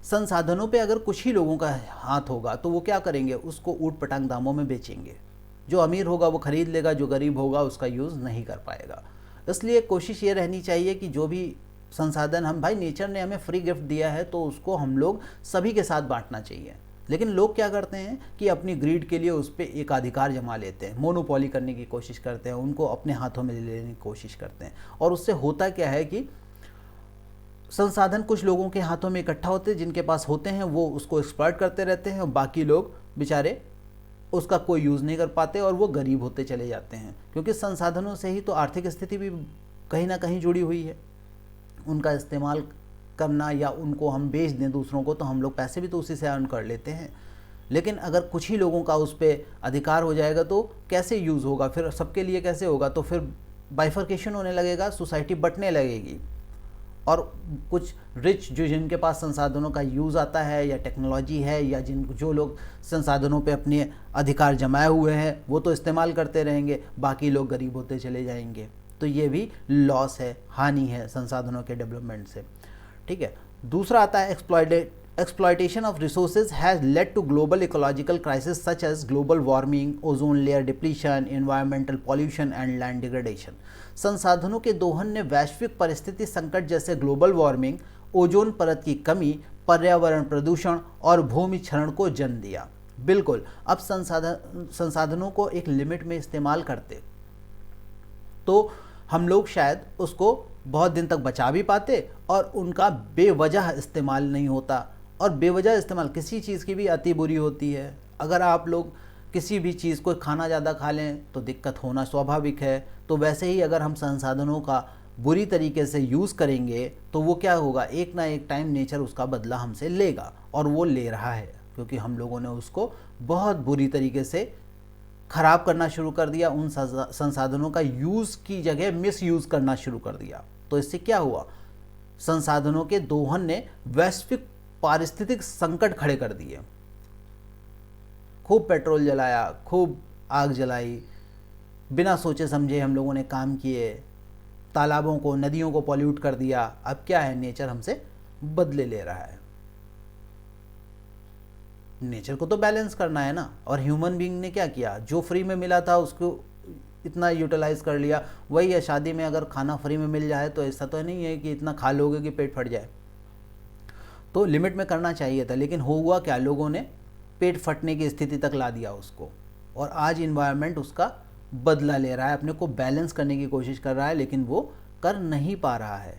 संसाधनों पे अगर कुछ ही लोगों का हाथ होगा तो वो क्या करेंगे, उसको ऊट पटांग दामों में बेचेंगे। जो अमीर होगा वो खरीद लेगा, जो गरीब होगा उसका यूज़ नहीं कर पाएगा। इसलिए कोशिश ये रहनी चाहिए कि जो भी संसाधन हम, भाई नेचर ने हमें फ्री गिफ्ट दिया है तो उसको हम लोग सभी के साथ बांटना चाहिए। लेकिन लोग क्या करते हैं कि अपनी ग्रीड के लिए उस पर एक अधिकार जमा लेते हैं, मोनोपोली करने की कोशिश करते हैं, उनको अपने हाथों में लेने की कोशिश करते हैं। और उससे होता क्या है कि संसाधन कुछ लोगों के हाथों में इकट्ठा होते हैं, जिनके पास होते हैं वो उसको एक्सप्लॉइट करते रहते हैं, और बाकी लोग बेचारे उसका कोई यूज़ नहीं कर पाते और वो गरीब होते चले जाते हैं। क्योंकि संसाधनों से ही तो आर्थिक स्थिति भी कहीं ना कहीं जुड़ी हुई है। उनका इस्तेमाल करना या उनको हम बेच दें दूसरों को तो हम लोग पैसे भी तो उसी से अर्न कर लेते हैं। लेकिन अगर कुछ ही लोगों का उस पर अधिकार हो जाएगा तो कैसे यूज़ होगा, फिर सबके लिए कैसे होगा? तो फिर बाइफर्केशन होने लगेगा, सोसाइटी बंटने लगेगी। और कुछ रिच जो जिनके पास संसाधनों का यूज़ आता है या टेक्नोलॉजी है या जो लोग संसाधनों पे अपने अधिकार जमाए हुए हैं वो तो इस्तेमाल करते रहेंगे, बाकी लोग गरीब होते चले जाएंगे। तो ये भी लॉस है, हानि है संसाधनों के डेवलपमेंट से। ठीक है, दूसरा आता है exploitation of resources has led to global ecological crises such as global warming, ozone layer depletion, environmental pollution and land degradation। संसाधनों के दोहन ने वैश्विक परिस्थिति संकट जैसे ग्लोबल वार्मिंग, ओजोन परत की कमी, पर्यावरण प्रदूषण और भूमि क्षरण को जन्म दिया। बिल्कुल, अब संसाधनों को एक लिमिट में इस्तेमाल करते तो हम लोग शायद उसको बहुत दिन तक बचा भी पाते और उनका बेवजह इस्तेमाल नहीं होता। और बेवजह इस्तेमाल किसी चीज़ की भी अति बुरी होती है। अगर आप लोग किसी भी चीज़ को खाना ज़्यादा खा लें तो दिक्कत होना स्वाभाविक है। तो वैसे ही अगर हम संसाधनों का बुरी तरीके से यूज़ करेंगे तो वो क्या होगा, एक ना एक टाइम नेचर उसका बदला हमसे लेगा, और वो ले रहा है क्योंकि हम लोगों ने उसको बहुत बुरी तरीके से ख़राब करना शुरू कर दिया। उन संसाधनों का यूज़ की जगह मिस यूज़ करना शुरू कर दिया। तो इससे क्या हुआ, संसाधनों के दोहन ने वैश्विक पारिस्थितिक संकट खड़े कर दिए। खूब पेट्रोल जलाया, खूब आग जलाई, बिना सोचे समझे हम लोगों ने काम किए, तालाबों को, नदियों को पॉल्यूट कर दिया। अब क्या है, नेचर हमसे बदले ले रहा है। नेचर को तो बैलेंस करना है ना। और ह्यूमन बीइंग ने क्या किया, जो फ्री में मिला था उसको इतना यूटिलाइज कर लिया। वही है, शादी में अगर खाना फ्री में मिल जाए तो ऐसा तो नहीं है कि इतना खा लोगे कि पेट फट जाए। तो लिमिट में करना चाहिए था, लेकिन हुआ क्या, लोगों ने पेट फटने की स्थिति तक ला दिया उसको। और आज इन्वायरमेंट उसका बदला ले रहा है, अपने को बैलेंस करने की कोशिश कर रहा है, लेकिन वो कर नहीं पा रहा है।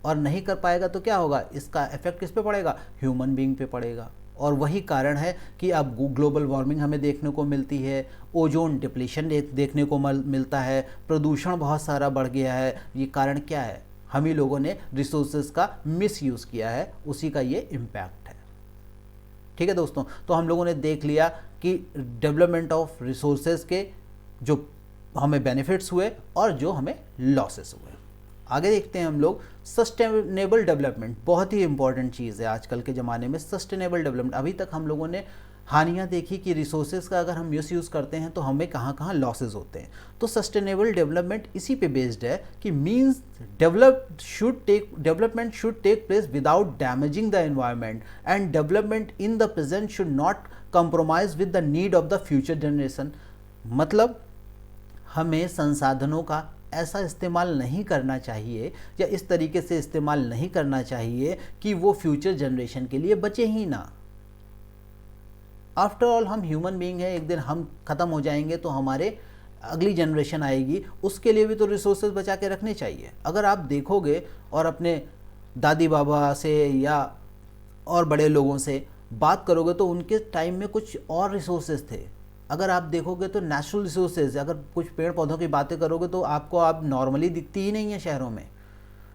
और नहीं कर पाएगा तो क्या होगा, इसका इफेक्ट किस पे पड़ेगा, ह्यूमन बीइंग पे पड़ेगा। और वही कारण है कि अब ग्लोबल वार्मिंग हमें देखने को मिलती है, ओजोन डिप्लीशन देखने को मिलता है, प्रदूषण बहुत सारा बढ़ गया है। ये कारण क्या है, हम ही लोगों ने रिसोर्सेज का मिसयूज़ किया है, उसी का ये इम्पैक्ट है। ठीक है दोस्तों, तो हम लोगों ने देख लिया कि डेवलपमेंट ऑफ रिसोर्सेज के जो हमें बेनिफिट्स हुए और जो हमें लॉसेस हुए। आगे देखते हैं हम लोग सस्टेनेबल डेवलपमेंट। बहुत ही इंपॉर्टेंट चीज़ है आजकल के ज़माने में सस्टेनेबल डेवलपमेंट। अभी तक हम लोगों ने हानियाँ देखी कि रिसोर्सेज का अगर हम मिसयूज़ करते हैं तो हमें कहाँ कहाँ लॉसेज होते हैं। तो सस्टेनेबल डेवलपमेंट इसी पे बेस्ड है कि means development should take place without damaging the environment and development in the present should not compromise with the need of the future generation. मतलब हमें संसाधनों का ऐसा इस्तेमाल नहीं करना चाहिए या इस तरीके से इस्तेमाल नहीं करना चाहिए कि वो फ्यूचर जनरेशन के लिए बचे ही ना। आफ्टर ऑल हम ह्यूमन बीइंग हैं, एक दिन हम ख़त्म हो जाएंगे तो हमारे अगली जनरेशन आएगी, उसके लिए भी तो रिसोर्सेज बचा के रखने चाहिए। अगर आप देखोगे और अपने दादी बाबा से या और बड़े लोगों से बात करोगे तो उनके टाइम में कुछ और रिसोर्सेज थे। अगर आप देखोगे तो नेचुरल रिसोर्सेज, अगर कुछ पेड़ पौधों की बातें करोगे तो आपको आप नॉर्मली दिखती ही नहीं है शहरों में।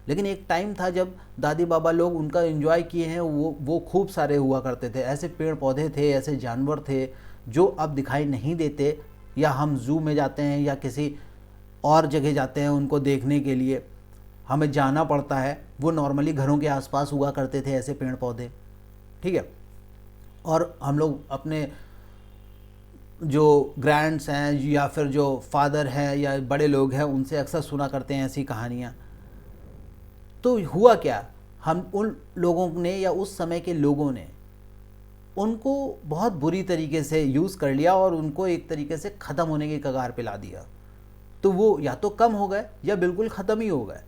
लेकिन एक टाइम था जब दादी बाबा लोग उनका एंजॉय किए हैं, वो खूब सारे हुआ करते थे। ऐसे पेड़ पौधे थे, ऐसे जानवर थे जो अब दिखाई नहीं देते, या हम जू में जाते हैं या किसी और जगह जाते हैं उनको देखने के लिए, हमें जाना पड़ता है। वो नॉर्मली घरों के आसपास हुआ करते थे ऐसे पेड़ पौधे, ठीक है। और हम लोग अपने जो ग्रैंड्स हैं या फिर जो फादर हैं या बड़े लोग हैं उनसे अक्सर सुना करते हैं ऐसी कहानियाँ। तो हुआ क्या, हम उन लोगों ने या उस समय के लोगों ने उनको बहुत बुरी तरीके से यूज़ कर लिया और उनको एक तरीके से ख़त्म होने की कगार पे ला दिया। तो वो या तो कम हो गए या बिल्कुल ख़त्म ही हो गए।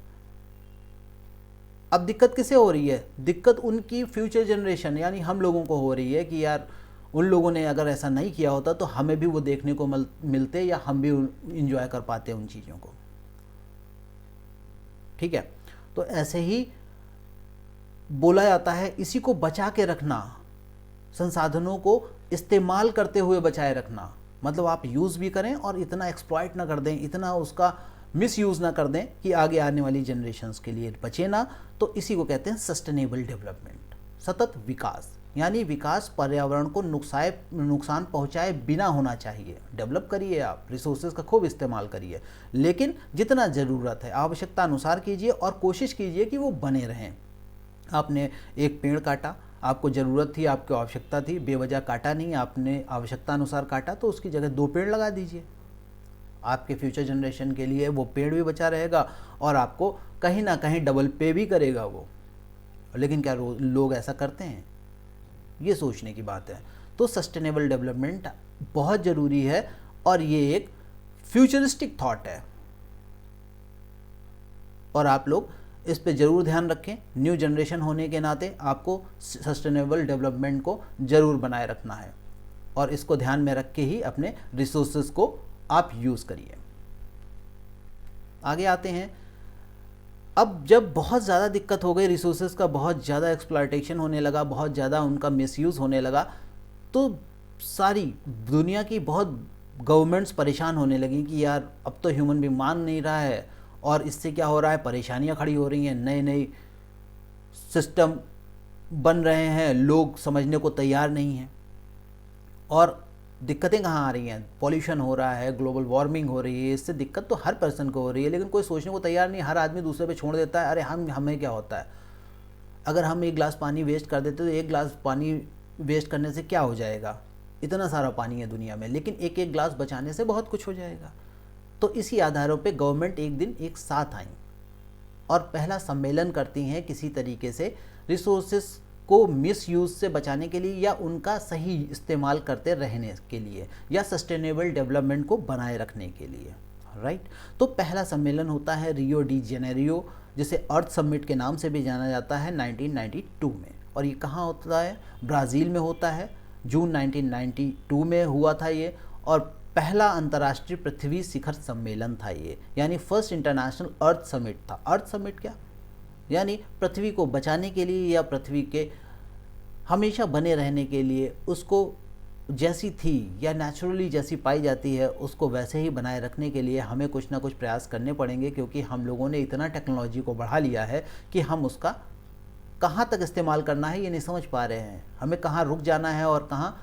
अब दिक्कत किसे हो रही है? दिक्कत उनकी फ्यूचर जनरेशन यानी हम लोगों को हो रही है कि यार उन लोगों ने अगर ऐसा नहीं किया होता तो हमें भी वो देखने को मिलते या हम भी इंजॉय कर पाते उन चीज़ों को, ठीक है। तो ऐसे ही बोला जाता है, इसी को बचा के रखना, संसाधनों को इस्तेमाल करते हुए बचाए रखना, मतलब आप यूज़ भी करें और इतना एक्सप्लॉइट ना कर दें, इतना उसका मिस यूज़ ना कर दें कि आगे आने वाली जनरेशन्स के लिए बचे ना। तो इसी को कहते हैं सस्टेनेबल डेवलपमेंट, सतत विकास। यानी विकास पर्यावरण को नुकसान पहुंचाए बिना होना चाहिए। डेवलप करिए, आप रिसोर्सेज का खूब इस्तेमाल करिए, लेकिन जितना ज़रूरत है आवश्यकता अनुसार कीजिए और कोशिश कीजिए कि वो बने रहें। आपने एक पेड़ काटा, आपको ज़रूरत थी, आपकी आवश्यकता थी, बेवजह काटा नहीं, आपने आवश्यकता अनुसार काटा, तो उसकी जगह 2 पेड़ लगा दीजिए। आपके फ्यूचर जनरेशन के लिए वो पेड़ भी बचा रहेगा और आपको कहीं ना कहीं डबल पे भी करेगा वो। लेकिन क्या लोग ऐसा करते हैं? ये सोचने की बात है। तो सस्टेनेबल डेवलपमेंट बहुत ज़रूरी है और ये एक फ्यूचरिस्टिक थॉट है और आप लोग इस पे ज़रूर ध्यान रखें। न्यू जनरेशन होने के नाते आपको सस्टेनेबल डेवलपमेंट को ज़रूर बनाए रखना है और इसको ध्यान में रख के ही अपने रिसोर्सेज को आप यूज़ करिए। आगे आते हैं। अब जब बहुत ज़्यादा दिक्कत हो गई, रिसोर्सेज का बहुत ज़्यादा एक्सप्लॉयटेशन होने लगा, बहुत ज़्यादा उनका मिसयूज़ होने लगा, तो सारी दुनिया की बहुत गवर्नमेंट्स परेशान होने लगी कि यार अब तो ह्यूमन भी मान नहीं रहा है और इससे क्या हो रहा है, परेशानियां खड़ी हो रही हैं, नए नए सिस्टम बन रहे हैं, लोग समझने को तैयार नहीं हैं। और दिक्कतें कहाँ आ रही हैं? पॉल्यूशन हो रहा है, ग्लोबल वार्मिंग हो रही है, इससे दिक्कत तो हर पर्सन को हो रही है, लेकिन कोई सोचने को तैयार नहीं। हर आदमी दूसरे पे छोड़ देता है, अरे हमें क्या होता है। अगर हम 1 गिलास पानी वेस्ट कर देते तो 1 गिलास पानी वेस्ट करने से क्या हो जाएगा? इतना सारा पानी है दुनिया में, लेकिन एक एक गिलास बचाने से बहुत कुछ हो जाएगा। तो इसी आधारों पे गवर्नमेंट एक दिन एक साथ आई और पहला सम्मेलन करती हैं किसी तरीके से रिसोर्सेस को मिसयूज से बचाने के लिए या उनका सही इस्तेमाल करते रहने के लिए या सस्टेनेबल डेवलपमेंट को बनाए रखने के लिए, राइट। तो पहला सम्मेलन होता है रियो डी जेनेरियो, जिसे अर्थ समिट के नाम से भी जाना जाता है, 1992 में। और ये कहाँ होता है? ब्राज़ील में होता है। जून 1992 में हुआ था ये, और पहला अंतर्राष्ट्रीय पृथ्वी शिखर सम्मेलन था ये, यानी फर्स्ट इंटरनेशनल अर्थ समिट था। अर्थ समिट क्या? यानी पृथ्वी को बचाने के लिए या पृथ्वी के हमेशा बने रहने के लिए, उसको जैसी थी या नेचुरली जैसी पाई जाती है उसको वैसे ही बनाए रखने के लिए हमें कुछ ना कुछ प्रयास करने पड़ेंगे, क्योंकि हम लोगों ने इतना टेक्नोलॉजी को बढ़ा लिया है कि हम उसका कहाँ तक इस्तेमाल करना है ये नहीं समझ पा रहे हैं। हमें कहाँ रुक जाना है और कहाँ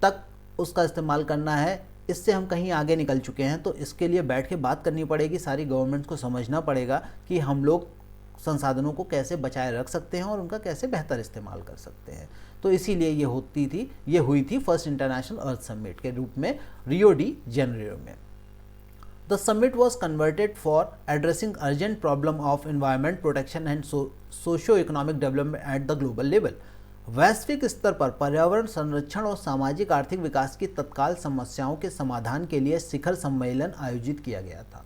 तक उसका इस्तेमाल करना है, इससे हम कहीं आगे निकल चुके हैं। तो इसके लिए बैठ के बात करनी पड़ेगी, सारी गवर्नमेंट्स को समझना पड़ेगा कि हम लोग संसाधनों को कैसे बचाए रख सकते हैं और उनका कैसे बेहतर इस्तेमाल कर सकते हैं। तो इसीलिए ये हुई थी फर्स्ट इंटरनेशनल अर्थ समिट के रूप में रियो डी जेनेरियो में। The summit was converted for addressing urgent problem of environment protection and socio economic development at the global level. वैश्विक स्तर पर पर्यावरण संरक्षण और सामाजिक आर्थिक विकास की तत्काल समस्याओं के समाधान के लिए शिखर सम्मेलन आयोजित किया गया था।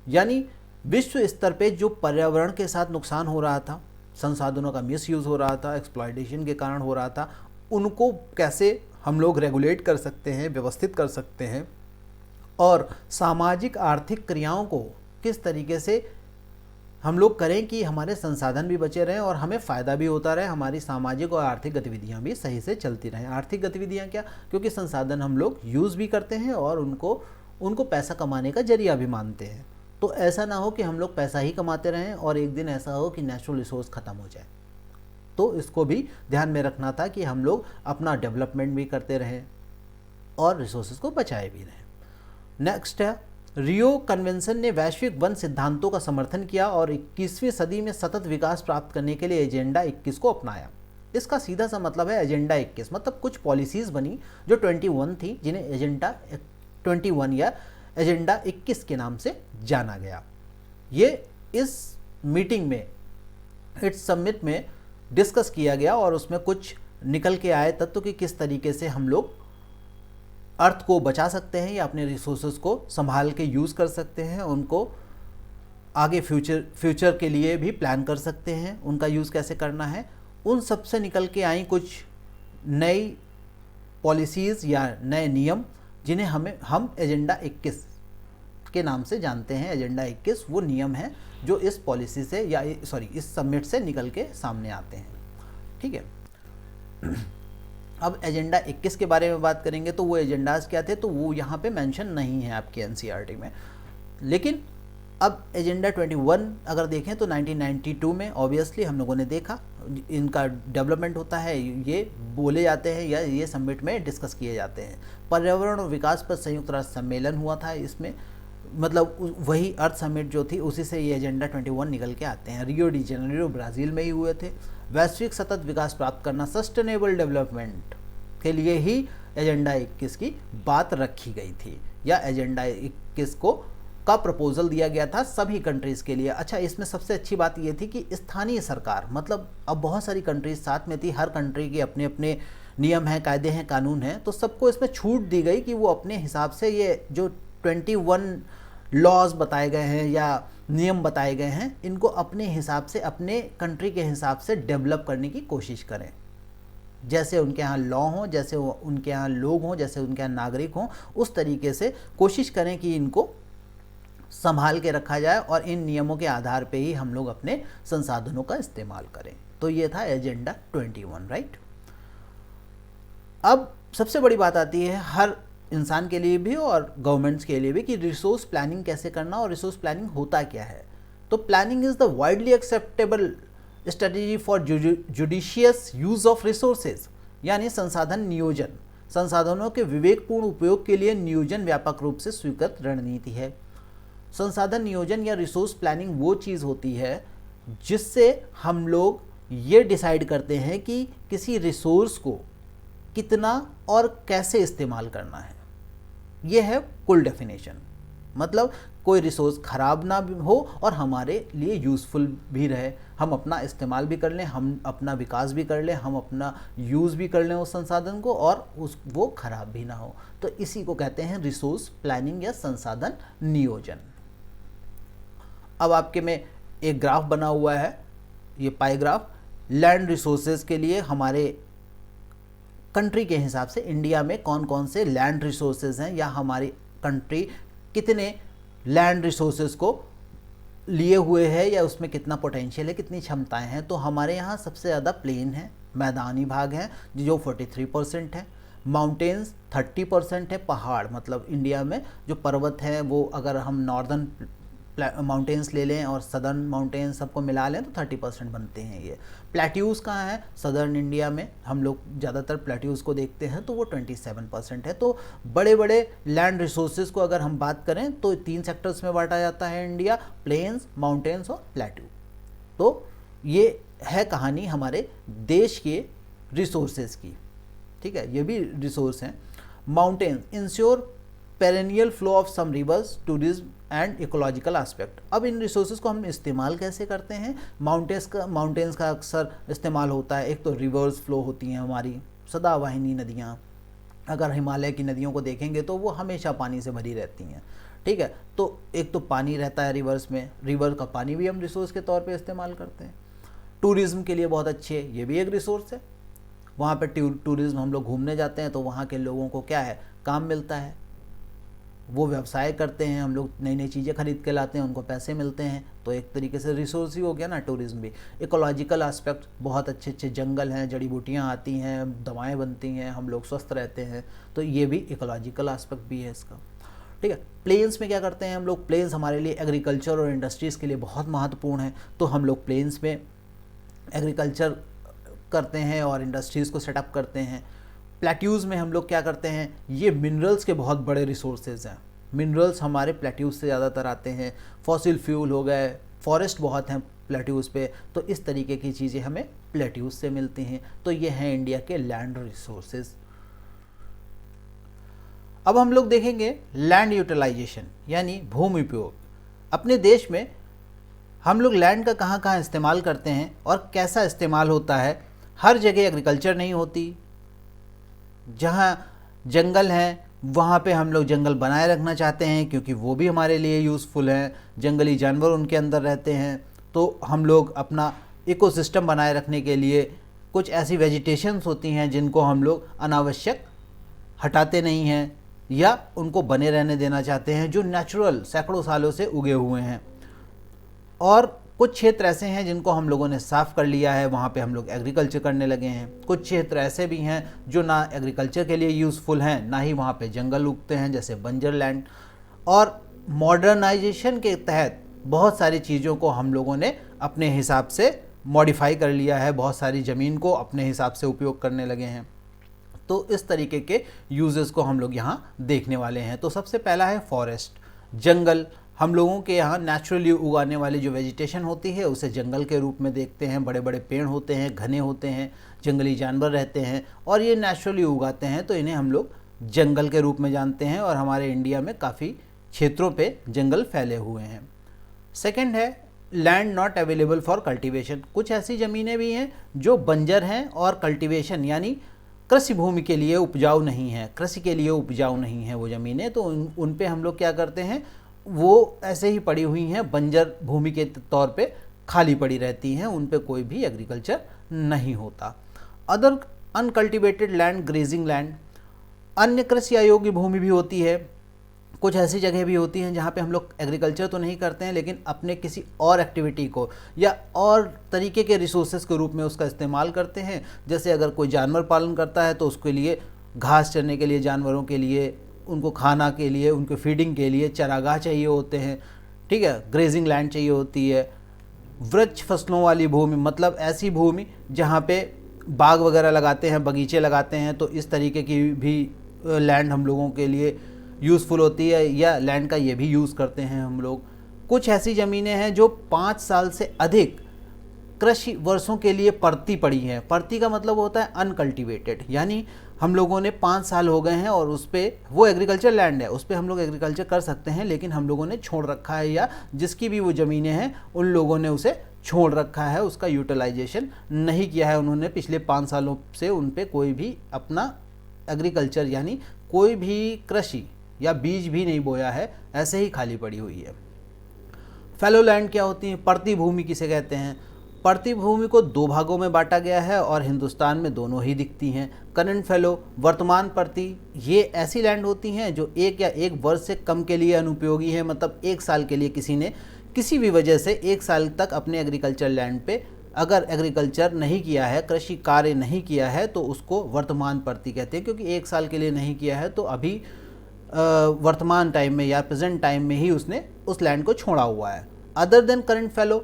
यानी विश्व स्तर पे जो पर्यावरण के साथ नुकसान हो रहा था, संसाधनों का मिसयूज़ हो रहा था, एक्सप्लॉयटेशन के कारण हो रहा था, उनको कैसे हम लोग रेगुलेट कर सकते हैं, व्यवस्थित कर सकते हैं, और सामाजिक आर्थिक क्रियाओं को किस तरीके से हम लोग करें कि हमारे संसाधन भी बचे रहें और हमें फ़ायदा भी होता रहे, हमारी सामाजिक और आर्थिक गतिविधियां भी सही से चलती रहें। आर्थिक गतिविधियां क्या, क्योंकि संसाधन हम लोग यूज़ भी करते हैं और उनको पैसा कमाने का जरिया भी मानते हैं। तो ऐसा ना हो कि हम लोग पैसा ही कमाते रहें और एक दिन ऐसा हो कि नेचुरल रिसोर्स ख़त्म हो जाए। तो इसको भी ध्यान में रखना था कि हम लोग अपना डेवलपमेंट भी करते रहें और रिसोर्सेज को बचाए भी रहें। नेक्स्ट है, रियो कन्वेंशन ने वैश्विक वन सिद्धांतों का समर्थन किया और 21वीं सदी में सतत विकास प्राप्त करने के लिए एजेंडा 21 को अपनाया। इसका सीधा सा मतलब है एजेंडा 21, मतलब कुछ पॉलिसीज़ बनी जो 21 थी, जिन्हें एजेंडा 21 या एजेंडा 21 के नाम से जाना गया। ये इस मीटिंग में, इस समिट में डिस्कस किया गया और उसमें कुछ निकल के आए तत्व कि किस तरीके से हम लोग अर्थ को बचा सकते हैं या अपने रिसोर्सेज को संभाल के यूज़ कर सकते हैं, उनको आगे फ्यूचर के लिए भी प्लान कर सकते हैं, उनका यूज़ कैसे करना है। उन सब से निकल के आई कुछ नई पॉलिसीज़ या नए नियम, जिन्हें हम एजेंडा 21 के नाम से जानते हैं। एजेंडा 21 वो नियम है जो इस पॉलिसी से या इस समिट से निकल के सामने आते हैं। ठीक है, अब एजेंडा 21 के बारे में बात करेंगे तो वो एजेंडाज क्या थे, तो वो यहाँ पे मेंशन नहीं है आपके एनसीईआरटी में। लेकिन अब एजेंडा 21 अगर देखें तो 1992 में ऑब्वियसली हम लोगों ने देखा इनका डेवलपमेंट होता है, ये बोले जाते हैं या ये समिट में डिस्कस किए जाते हैं। पर्यावरण और विकास पर संयुक्त राष्ट्र सम्मेलन हुआ था, इसमें मतलब वही अर्थ समिट जो थी उसी से ये एजेंडा 21 निकल के आते हैं। रियो डी जेनेरियो ब्राज़ील में ही हुए थे। वैश्विक सतत विकास प्राप्त करना, सस्टेनेबल डेवलपमेंट के लिए ही एजेंडा 21 की बात रखी गई थी, या एजेंडा 21 को का प्रपोजल दिया गया था सभी कंट्रीज़ के लिए। अच्छा, इसमें सबसे अच्छी बात ये थी कि स्थानीय सरकार, मतलब अब बहुत सारी कंट्रीज साथ में थी, हर कंट्री के अपने अपने नियम हैं, कायदे हैं, कानून हैं, तो सबको इसमें छूट दी गई कि वो अपने हिसाब से ये जो 21 लॉज बताए गए हैं या नियम बताए गए हैं, इनको अपने हिसाब से, अपने कंट्री के हिसाब से डेवलप करने की कोशिश करें। जैसे उनके यहाँ लॉ हों, जैसे उनके यहाँ लोग हों, जैसे उनके यहाँ नागरिक हों, उस तरीके से कोशिश करें कि इनको संभाल के रखा जाए और इन नियमों के आधार पे ही हम लोग अपने संसाधनों का इस्तेमाल करें। तो ये था एजेंडा 21, राइट। अब सबसे बड़ी बात आती है हर इंसान के लिए भी और गवर्नमेंट्स के लिए भी कि रिसोर्स प्लानिंग कैसे करना और रिसोर्स प्लानिंग होता क्या है। तो planning is the widely acceptable strategy for judicious use of resources, यानी संसाधन नियोजन, संसाधनों के विवेकपूर्ण उपयोग के लिए नियोजन व्यापक रूप से स्वीकृत रणनीति है। संसाधन नियोजन या रिसोर्स प्लानिंग वो चीज़ होती है जिससे हम लोग ये डिसाइड करते हैं कि किसी रिसोर्स को कितना और कैसे इस्तेमाल करना है। ये है कुल डेफिनेशन, मतलब कोई रिसोर्स ख़राब ना हो और हमारे लिए यूज़फुल भी रहे, हम अपना इस्तेमाल भी कर लें, हम अपना विकास भी कर लें, हम अपना यूज़ भी कर लें उस संसाधन को, और वो ख़राब भी ना हो। तो इसी को कहते हैं रिसोर्स प्लानिंग या संसाधन नियोजन। अब आपके में एक ग्राफ बना हुआ है, ये पाई ग्राफ, लैंड रिसोर्सेज के लिए हमारे कंट्री के हिसाब से इंडिया में कौन कौन से लैंड रिसोर्सेज हैं, या हमारी कंट्री कितने लैंड रिसोर्सेज को लिए हुए है या उसमें कितना पोटेंशियल है, कितनी क्षमताएं हैं। तो हमारे यहाँ सबसे ज़्यादा प्लेन है, मैदानी भाग है जो 43% है, माउंटेन्स 30% है, पहाड़ मतलब इंडिया में जो पर्वत हैं वो अगर हम नॉर्दर्न माउंटेन्स ले लें और सदर्न माउंटेन्स सबको मिला लें तो 30% बनते हैं। ये प्लेट्यूज़ कहाँ है, सदर्न इंडिया में हम लोग ज़्यादातर प्लेट्यूज़ को देखते हैं तो वो 27% है। तो बड़े बड़े लैंड रिसोर्सेज को अगर हम बात करें तो 3 सेक्टर्स में बांटा जाता है इंडिया, प्लेन्स, माउंटेन्स और प्लेट्यू। तो ये है कहानी हमारे देश के रिसोर्सेज की, ठीक है, ये भी रिसोर्स हैं। Mountains ensure perennial flow of some rivers, tourism and ecological aspect. अब इन रिसोर्सेज को हम इस्तेमाल कैसे करते हैं, माउंटेन्स का अक्सर इस्तेमाल होता है। एक तो रिवर्स फ्लो होती हैं हमारी सदावाहिनी नदियाँ, अगर हिमालय की नदियों को देखेंगे तो वो हमेशा पानी से भरी रहती हैं। ठीक है। तो एक तो पानी रहता है रिवर्स में, रिवर का पानी भी हम रिसोर्स के तौर पे इस्तेमाल करते हैं। टूरिज्म के लिए बहुत अच्छी है, ये भी एक रिसोर्स है। वहाँ पे टूरिज्म हम लोग घूमने जाते हैं तो वहाँ के लोगों को क्या है, काम मिलता है, वो व्यवसाय करते हैं, हम लोग नई नई चीज़ें खरीद के लाते हैं, उनको पैसे मिलते हैं, तो एक तरीके से रिसोर्स ही हो गया ना टूरिज्म भी। इकोलॉजिकल एस्पेक्ट, बहुत अच्छे अच्छे जंगल हैं, जड़ी बूटियाँ आती हैं, दवाएं बनती हैं, हम लोग स्वस्थ रहते हैं, तो ये भी इकोलॉजिकल एस्पेक्ट भी है इसका, ठीक है। प्लेन्स में क्या करते हैं हम लोग, प्लेन्स हमारे लिए एग्रीकल्चर और इंडस्ट्रीज़ के लिए बहुत महत्वपूर्ण है, तो हम लोग प्लेन्स में एग्रीकल्चर करते हैं और इंडस्ट्रीज़ को सेटअप करते हैं। प्लेट्यूज़ में हम लोग क्या करते हैं, ये मिनरल्स के बहुत बड़े रिसोर्सेज हैं, मिनरल्स हमारे प्लेट्यूज़ से ज़्यादातर आते हैं, फॉसिल फ्यूल हो गए, फॉरेस्ट बहुत हैं प्लेट्यूज़ पे, तो इस तरीके की चीज़ें हमें प्लेट्यूज़ से मिलती हैं। तो ये हैं इंडिया के लैंड रिसोर्सेज। अब हम लोग देखेंगे लैंड यूटिलाइजेशन यानी भूमि उपयोग। अपने देश में हम लोग लैंड का कहाँ कहाँ इस्तेमाल करते हैं और कैसा इस्तेमाल होता है। हर जगह एग्रीकल्चर नहीं होती, जहाँ जंगल हैं वहाँ पे हम लोग जंगल बनाए रखना चाहते हैं क्योंकि वो भी हमारे लिए यूज़फुल हैं, जंगली जानवर उनके अंदर रहते हैं, तो हम लोग अपना इकोसिस्टम बनाए रखने के लिए कुछ ऐसी वेजिटेशंस होती हैं जिनको हम लोग अनावश्यक हटाते नहीं हैं या उनको बने रहने देना चाहते हैं, जो नेचुरल सैकड़ों सालों से उगे हुए हैं। और कुछ क्षेत्र ऐसे हैं जिनको हम लोगों ने साफ़ कर लिया है, वहाँ पे हम लोग एग्रीकल्चर करने लगे हैं। कुछ क्षेत्र ऐसे भी हैं जो ना एग्रीकल्चर के लिए यूज़फुल हैं, ना ही वहाँ पे जंगल उगते हैं, जैसे बंजर लैंड। और मॉडर्नाइजेशन के तहत बहुत सारी चीज़ों को हम लोगों ने अपने हिसाब से मॉडिफाई कर लिया है, बहुत सारी ज़मीन को अपने हिसाब से उपयोग करने लगे हैं। तो इस तरीके के यूजेस को हम लोग यहाँ देखने वाले हैं। तो सबसे पहला है फॉरेस्ट, जंगल। हम लोगों के यहाँ नेचुरली उगाने वाली जो वेजिटेशन होती है उसे जंगल के रूप में देखते हैं। बड़े बड़े पेड़ होते हैं, घने होते हैं, जंगली जानवर रहते हैं और ये नेचुरली उगाते हैं, तो इन्हें हम लोग जंगल के रूप में जानते हैं और हमारे इंडिया में काफ़ी क्षेत्रों पे जंगल फैले हुए हैं। सेकंड है land not available for cultivation. कुछ ऐसी ज़मीनें भी हैं जो बंजर हैं और कल्टीवेशन यानी कृषि भूमि के लिए उपजाऊ नहीं है, कृषि के लिए उपजाऊ नहीं है वो ज़मीनें, तो उन पे हम लोग क्या करते हैं, वो ऐसे ही पड़ी हुई हैं, बंजर भूमि के तौर पे खाली पड़ी रहती हैं, उन पे कोई भी एग्रीकल्चर नहीं होता। Other uncultivated land, grazing land, अन्य कृषि अयोग्य भूमि भी होती है। कुछ ऐसी जगह भी होती हैं जहाँ पे हम लोग एग्रीकल्चर तो नहीं करते हैं लेकिन अपने किसी और एक्टिविटी को या और तरीके के रिसोर्सेज के रूप में उसका इस्तेमाल करते हैं। जैसे अगर कोई जानवर पालन करता है तो उसके लिए घास चरने के लिए, जानवरों के लिए, उनको खाना के लिए, उनको फीडिंग के लिए चारागाह चाहिए होते हैं, ठीक है, ग्रेजिंग लैंड चाहिए होती है। वृक्ष फसलों वाली भूमि मतलब ऐसी भूमि जहाँ पे बाग वगैरह लगाते हैं, बगीचे लगाते हैं, तो इस तरीके की भी लैंड हम लोगों के लिए यूज़फुल होती है या लैंड का ये भी यूज़ करते हैं हम लोग। कुछ ऐसी ज़मीनें हैं जो 5 साल से अधिक कृषि वर्षों के लिए पड़ती पड़ी हैं। पड़ती का मतलब होता है अनकल्टिवेटेड, यानी हम लोगों ने 5 साल हो गए हैं और उस पर वो एग्रीकल्चर लैंड है, उस पर हम लोग एग्रीकल्चर कर सकते हैं लेकिन हम लोगों ने छोड़ रखा है, या जिसकी भी वो ज़मीनें हैं उन लोगों ने उसे छोड़ रखा है, उसका यूटिलाइजेशन नहीं किया है उन्होंने। पिछले 5 सालों से उन पर कोई भी अपना एग्रीकल्चर यानी कोई भी कृषि या बीज भी नहीं बोया है, ऐसे ही खाली पड़ी हुई है। फैलो लैंड क्या होती है, पड़ती भूमि किसे कहते हैं। पड़ती भूमि को 2 भागों में बांटा गया है और हिंदुस्तान में दोनों ही दिखती हैं। करंट फैलो, वर्तमान पड़ती, ये ऐसी लैंड होती हैं जो 1 या 1 वर्ष से कम के लिए अनुपयोगी है, मतलब 1 साल के लिए किसी ने किसी भी वजह से 1 साल तक अपने एग्रीकल्चर लैंड पे अगर एग्रीकल्चर नहीं किया है, कृषि कार्य नहीं किया है, तो उसको वर्तमान पड़ती कहते हैं, क्योंकि 1 साल के लिए नहीं किया है तो अभी वर्तमान टाइम में या प्रेजेंट टाइम में ही उसने उस लैंड को छोड़ा हुआ है। Other than current fallow,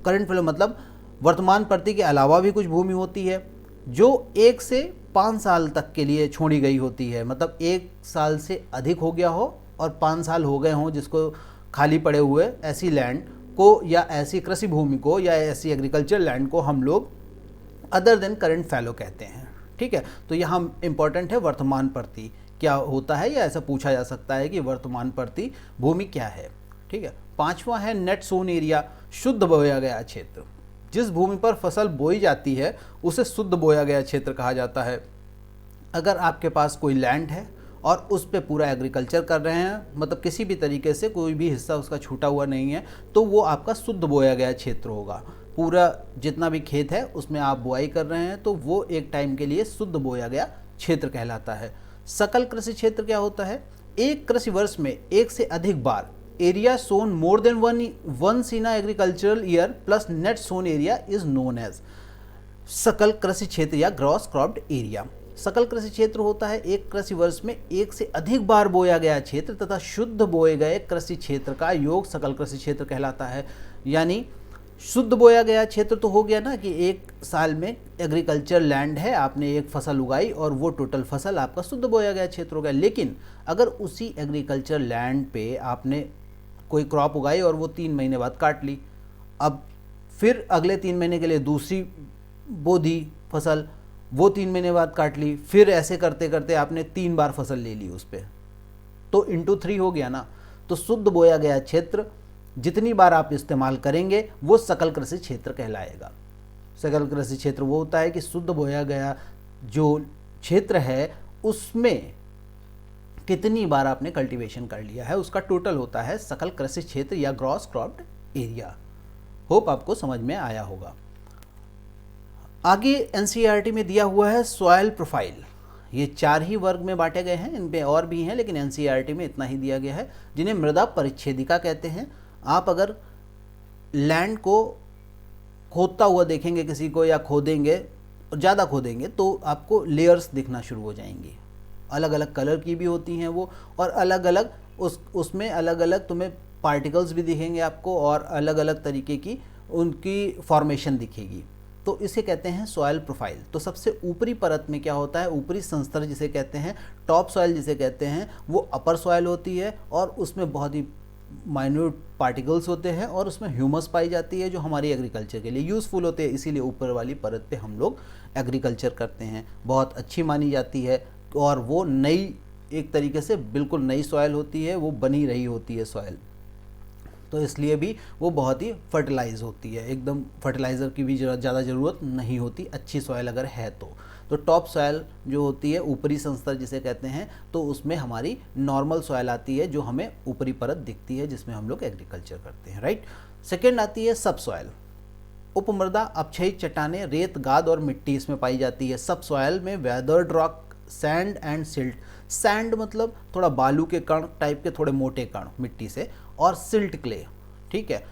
current fallow मतलब वर्तमान पड़ती के अलावा भी कुछ भूमि होती है जो 1 से 5 साल तक के लिए छोड़ी गई होती है, मतलब 1 साल से अधिक हो गया हो और 5 साल हो गए हों जिसको खाली पड़े हुए, ऐसी लैंड को या ऐसी कृषि भूमि को या ऐसी एग्रीकल्चर लैंड को हम लोग अदर देन करंट फैलो कहते हैं, ठीक है। तो यहाँ इंपॉर्टेंट है वर्तमान पड़ती क्या होता है, या ऐसा पूछा जा सकता है कि वर्तमान पड़ती भूमि क्या है, ठीक है। 5वां है नेट सोन एरिया, शुद्ध बोया गया क्षेत्र। जिस भूमि पर फसल बोई जाती है उसे शुद्ध बोया गया क्षेत्र कहा जाता है। अगर आपके पास कोई लैंड है और उस पे पूरा एग्रीकल्चर कर रहे हैं, मतलब किसी भी तरीके से कोई भी हिस्सा उसका छूटा हुआ नहीं है, तो वो आपका शुद्ध बोया गया क्षेत्र होगा। पूरा जितना भी खेत है उसमें आप बुआई कर रहे हैं तो वो एक टाइम के लिए शुद्ध बोया गया क्षेत्र कहलाता है। सकल कृषि क्षेत्र क्या होता है? एक कृषि वर्ष में एक से अधिक बार area sown more than once in agricultural year plus net sown area is known as सकल कृषि क्षेत्र या ग्रॉस क्रॉप्ड एरिया। सकल कृषि क्षेत्र होता है एक कृषि वर्ष में एक से अधिक बार बोया गया क्षेत्र तथा शुद्ध बोए गए कृषि क्षेत्र का योग सकल कृषि क्षेत्र कहलाता है। यानी शुद्ध बोया गया क्षेत्र तो हो गया ना कि एक साल में एग्रीकल्चर लैंड है, आपने एक फसल उगाई और वो टोटल फसल आपका शुद्ध बोया गया क्षेत्र हो गया। लेकिन अगर उसी एग्रीकल्चर लैंड पे आपने कोई क्रॉप उगाई और वो 3 महीने बाद काट ली, अब फिर अगले 3 महीने के लिए दूसरी बो दी फसल, वो 3 महीने बाद काट ली, फिर ऐसे करते करते आपने 3 बार फसल ले ली उस पर, तो इंटू 3 हो गया ना। तो शुद्ध बोया गया क्षेत्र जितनी बार आप इस्तेमाल करेंगे वो सकल कृषि क्षेत्र कहलाएगा। सकल कृषि क्षेत्र वो होता है कि शुद्ध बोया गया जो क्षेत्र है उसमें कितनी बार आपने कल्टीवेशन कर लिया है, उसका टोटल होता है सकल कृषि क्षेत्र या ग्रॉस क्रॉप्ड एरिया। होप आपको समझ में आया होगा। आगे एनसीईआरटी में दिया हुआ है सॉइल प्रोफाइल। ये 4 ही वर्ग में बांटे गए हैं, इन पे और भी हैं लेकिन एनसीईआरटी में इतना ही दिया गया है, जिन्हें मृदा परिच्छेदिका कहते हैं। आप अगर लैंड को खोदता हुआ देखेंगे किसी को या खोदेंगे, ज़्यादा खोदेंगे तो आपको लेयर्स दिखना शुरू हो जाएंगी, अलग अलग कलर की भी होती हैं वो, और अलग अलग उसमें अलग अलग तुम्हें पार्टिकल्स भी दिखेंगे आपको और अलग अलग तरीके की उनकी फॉर्मेशन दिखेगी। तो इसे कहते हैं सॉइल प्रोफाइल। तो सबसे ऊपरी परत में क्या होता है, ऊपरी संस्तर जिसे कहते हैं, टॉप सॉइल जिसे कहते हैं, वो अपर सॉइल होती है और उसमें बहुत ही माइन्यूट पार्टिकल्स होते हैं और उसमें ह्यूमस पाई जाती है जो हमारी एग्रीकल्चर के लिए यूज़फुल होते हैं। इसीलिए ऊपर वाली परत पे हम लोग एग्रीकल्चर करते हैं, बहुत अच्छी मानी जाती है और वो नई, एक तरीके से बिल्कुल नई सॉइल होती है, वो बनी रही होती है सॉइल, तो इसलिए भी वो बहुत ही फर्टिलाइज होती है, एकदम फर्टिलाइज़र की भी ज़्यादा ज़रूरत नहीं होती अच्छी सॉइल अगर है तो टॉप सॉइल जो होती है, ऊपरी संस्तर जिसे कहते हैं, तो उसमें हमारी नॉर्मल सॉइल आती है जो हमें ऊपरी परत दिखती है जिसमें हम लोग एग्रीकल्चर करते हैं, राइट। सेकेंड आती है सब सॉइल। उपमृदा, अपक्षयी चट्टानें, रेत, गाद और मिट्टी इसमें पाई जाती है। सब सॉइल में weathered rock, sand and silt. Sand मतलब थोड़ा बालू के कण टाइप के थोड़े मोटे कण मिट्टी से, और सिल्ट क्ले, ठीक है,